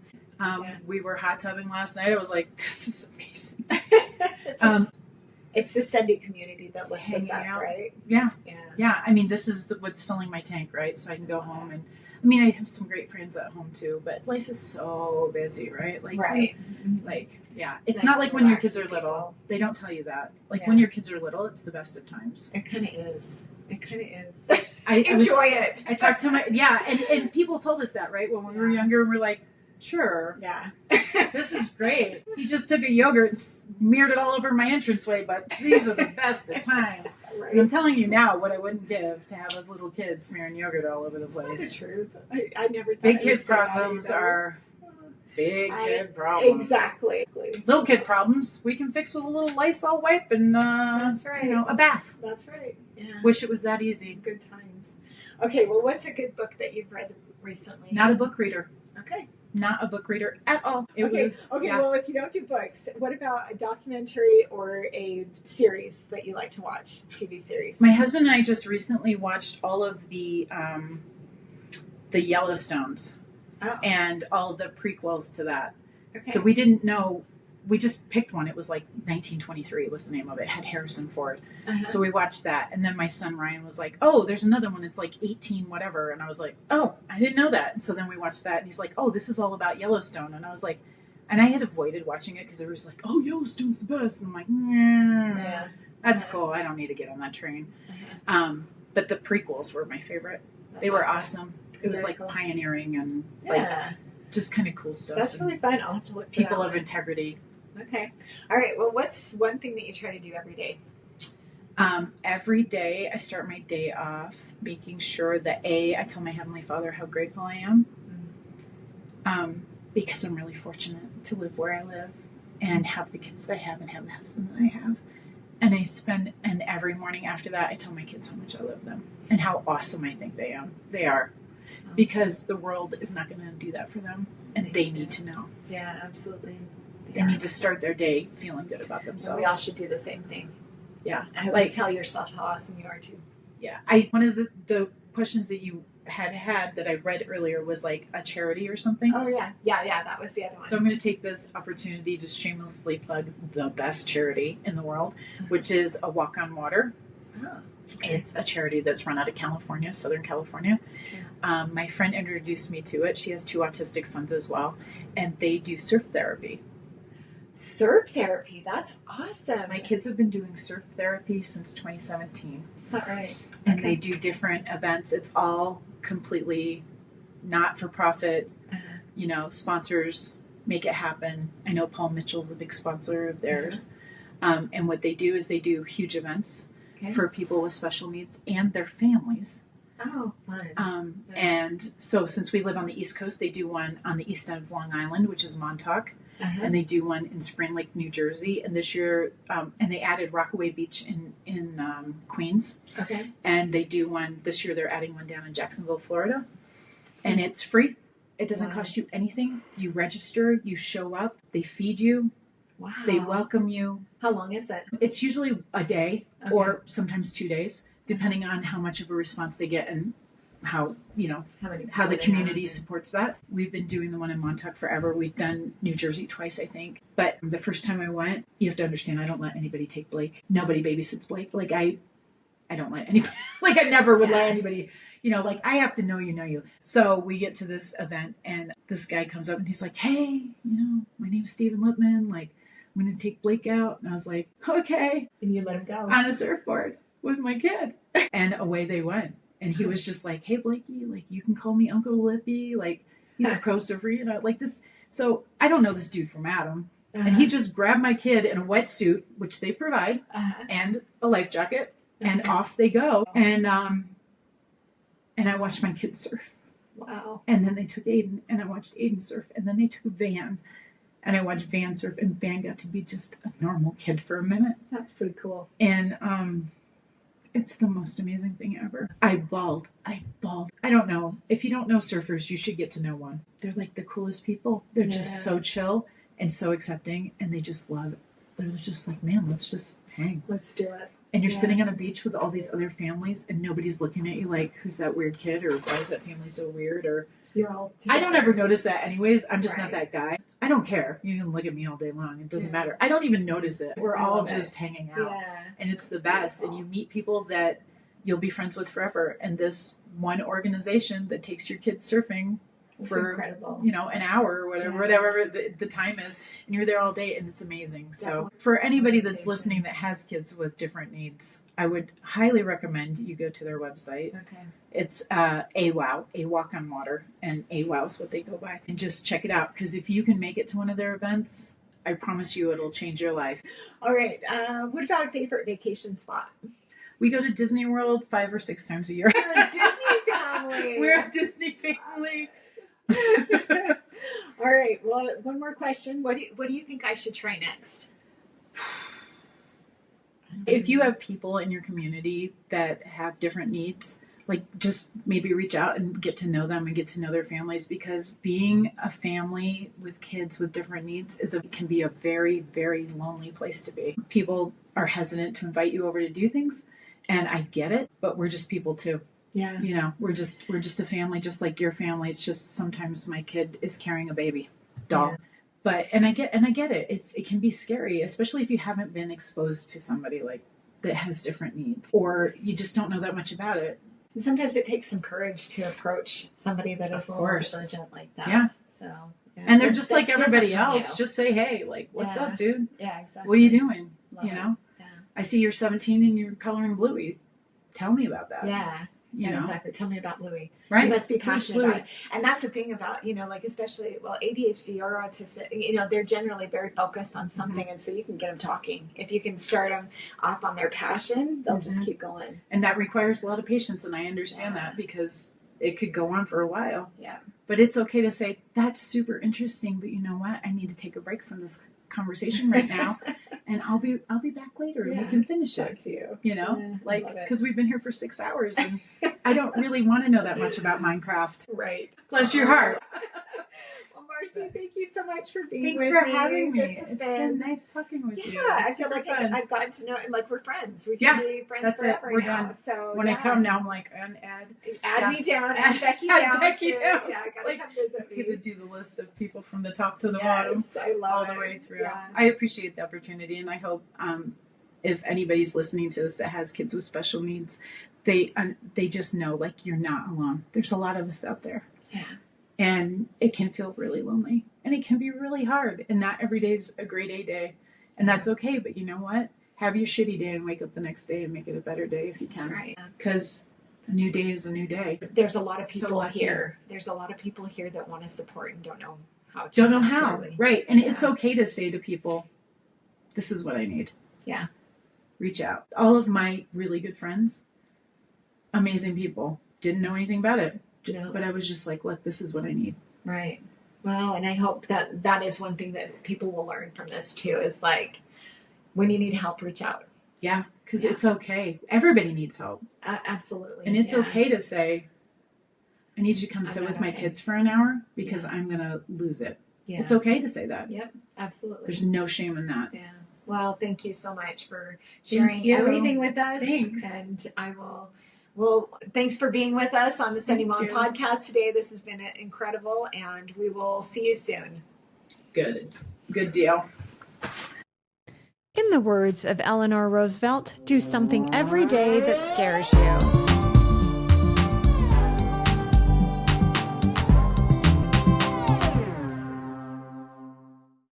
We were hot tubbing last night. I was like, this is amazing. It's the Sendy community that lifts us up, right? Yeah. Yeah. I mean, this is what's filling my tank, right? So I can go home and, I mean, I have some great friends at home too, but life is so busy, right? Like, It's not like when your kids are little. They don't tell you that. Like when your kids are little, it's the best of times. It kind of is. I enjoy it. I talked to and people told us that, right? When we were younger, and we're like, sure. Yeah. This is great. He just took a yogurt and smeared it all over my entranceway, but these are the best of times. Right. And I'm telling you now what I wouldn't give to have a little kid smearing yogurt all over the place. That's the truth. I never thought big kid problems are big kid problems. Exactly. Little kid problems we can fix with a little Lysol wipe and that's right. A bath. That's right. Yeah. Wish it was that easy. Good times. Okay, well, what's a good book that you've read recently? Not a book reader. Okay. Not a book reader at all. Well, if you don't do books, what about a documentary or a series that you like to watch? TV series. My husband and I just recently watched all of the Yellowstones and all the prequels to that. Okay. So we didn't know we just picked one. It was like 1923 was the name of it. It had Harrison Ford. Uh-huh. So we watched that. And then my son Ryan was like, oh, there's another one. It's like 18 whatever. And I was like, oh, I didn't know that. And so then we watched that. And he's like, oh, this is all about Yellowstone. And I was like, and I had avoided watching it because it was like, oh, Yellowstone's the best. And I'm like, Yeah. that's cool. I don't need to get on that train. Uh-huh. But the prequels were my favorite. That's They were awesome. It was Very like cool. pioneering and Yeah. like just kind of cool stuff. That's and really fun. I'll have to look for people that of one. integrity. Okay. All right. Well, what's one thing that you try to do every day? Every day I start my day off making sure that I tell my Heavenly Father how grateful I am. Because I'm really fortunate to live where I live and have the kids that I have and have the husband that I have. And every morning after that, I tell my kids how much I love them and how awesome I think they are. Because the world is not going to do that for them, and they need to know. Yeah, absolutely. They need to start their day feeling good about So themselves. we all should do the same thing. Yeah. I hope Like- you tell yourself how awesome you are too. Yeah. One of the questions that you had that I read earlier was like a charity or something. Oh yeah. Yeah, that was the other one. So I'm going to take this opportunity to shamelessly plug the best charity in the world, which is A Walk on Water. Oh. It's a charity that's run out of California, Southern California. Okay. My friend introduced me to it. She has 2 autistic sons as well, and they do surf therapy. Surf therapy. That's awesome. My kids have been doing surf therapy since 2017, Is that right? and Okay. they do different events. It's all completely not for profit. Uh-huh. Sponsors make it happen. I know Paul Mitchell's a big sponsor of theirs. And what they do is they do huge events Okay. for people with special needs and their families. Oh, fun. And so since we live on the East Coast, they do one on the east end of Long Island, which is Montauk. Uh-huh. And they do one in Spring Lake, New Jersey. And this year, and they added Rockaway Beach in Queens. Okay. And they do one, this year they're adding one down in Jacksonville, Florida. And it's free. It doesn't Wow. cost you anything. You register, you show up, they feed you, Wow. they welcome you. How long is it? It's usually a day Okay. or sometimes 2 days, depending on how much of a response they get and how How the they community have? supports that. We've been doing the one in Montauk forever. We've done New Jersey twice, I think. But the first time I went, you have to understand, I don't let anybody take Blake. Nobody babysits Blake. Like I don't let anybody, like I never would let anybody, like I have to know you. So we get to this event and this guy comes up and he's like, hey, my name's Stephen Lipman. Like, I'm going to take Blake out. And I was like, okay, And you let him go. on a surfboard with my kid. And away they went. And he was just like, hey, Blakey, like, you can call me Uncle Lippy. Like, he's a pro surfer, like this. So I don't know this dude from Adam. Uh-huh. And he just grabbed my kid in a wetsuit, which they provide, Uh-huh. and a life jacket. And Okay. off they go. And I watched my kid surf. Wow. And then they took Aiden, and I watched Aiden surf. And then they took Van, and I watched Van surf. And Van got to be just a normal kid for a minute. That's pretty cool. And it's the most amazing thing ever. I bawled. I don't know. If you don't know surfers, you should get to know one. They're like the coolest people. They're just so chill and so accepting, and they just love it. They're just like, man, let's just hang. Let's do it. And you're Yeah. sitting on a beach with all these other families, and nobody's looking at you like, who's that weird kid, or why is that family so weird, or You're all I don't together. ever notice that anyways. I'm just not Right. that guy. I don't care. You can look at me all day long. It doesn't Yeah. matter. I don't even notice it. We're I all love it. just hanging out. Yeah. And it's the That's best. And beautiful. you meet people that you'll be friends with forever. And this one organization that takes your kids surfing It's for, incredible. an hour or Yeah. whatever the time is, and you're there all day, and it's amazing. So Yeah. for anybody that's Organization. listening that has kids with different needs, I would highly recommend you go to their website. Okay. It's AWOW, A Walk on Water, and AWOW is what they go by. And just check it out, because if you can make it to one of their events, I promise you it'll change your life. All right. What about a favorite vacation spot? We go to Disney World 5 or 6 times a year. We're a Disney family. We're a Disney family. All right. Well, one more question. What do you think I should try next? If you have people in your community that have different needs, like just maybe reach out and get to know them and get to know their families, because being a family with kids with different needs can be a very, very lonely place to be. People are hesitant to invite you over to do things, and I get it, but we're just people too. Yeah. We're just a family, just like your family. It's just sometimes my kid is carrying a baby doll. Yeah. But, and I get it. It can be scary, especially if you haven't been exposed to somebody like that has different needs, or you just don't know that much about it. And sometimes it takes some courage to approach somebody that is a little divergent like that. Yeah. So, yeah. And they're just like That's everybody different from else. you. Just say, hey, like, what's up, dude? Yeah, exactly. What are you doing? Love you it. know? Yeah. I see you're 17 and you're coloring Bluey. Tell me about that. Yeah. You know? Exactly. Tell me about Bluey. Right? You must be Who's passionate Bluey? about it. And that's the thing about, like especially, ADHD or autism, they're generally very focused on something. And so you can get them talking. If you can start them off on their passion, they'll just keep going. And that requires a lot of patience. And I understand that because it could go on for a while. Yeah. But it's okay to say, that's super interesting. But you know what? I need to take a break from this conversation right now. And I'll be back later and we can finish Talk it. to you. You know, Yeah, like, love it. because we've been here for 6 hours and I don't really want to know that much about Minecraft. Right. Bless your heart. Well, Marci, thank you so much for being Thanks with for me. having me. This has It's been nice talking with you. Yeah, I It's feel super like fun. I've gotten to know, like we're friends. We Yeah, can be friends that's it. forever We're now. done. So When I come now, I'm like, and add me down, Add add Becky add down. Becky too. down. Yeah, I gotta Like, come visit you me. could do the list of people from the top to the Yes, bottom, I love all it. the way through. Yes. I appreciate the opportunity, and I hope if anybody's listening to this that has kids with special needs, they just know, like, you're not alone. There's a lot of us out there. Yeah. And it can feel really lonely, and it can be really hard, and not every day's a great A day, and that's okay. But you know what? Have your shitty day and wake up the next day and make it a better day if you can. That's right. Because a new day is a new day. There's a lot of So people lucky. here. There's a lot of people here that want to support and don't know how to. Don't know how. necessarily. Right. And Yeah. it's okay to say to people, this is what I need. Yeah. Reach out. All of my really good friends, amazing people, didn't know anything about it. No. But I was just like, look, this is what I need. Right. Well, and I hope that is one thing that people will learn from this too. Is like, when you need help, reach out. Yeah. Because Yeah. it's okay. Everybody needs help. Absolutely. And it's Yeah. okay to say, I need you to come I'm sit not with my okay. kids for an hour because I'm going to lose it. Yeah. It's okay to say that. Yep. Absolutely. There's no shame in that. Yeah. Well, thank you so much for sharing you. everything with us. Thanks. And I will. Well, thanks for being with us on the Sendy Mom you. Podcast today. This has been incredible, and we will see you soon. Good. Good deal. In the words of Eleanor Roosevelt, do something every day that scares you.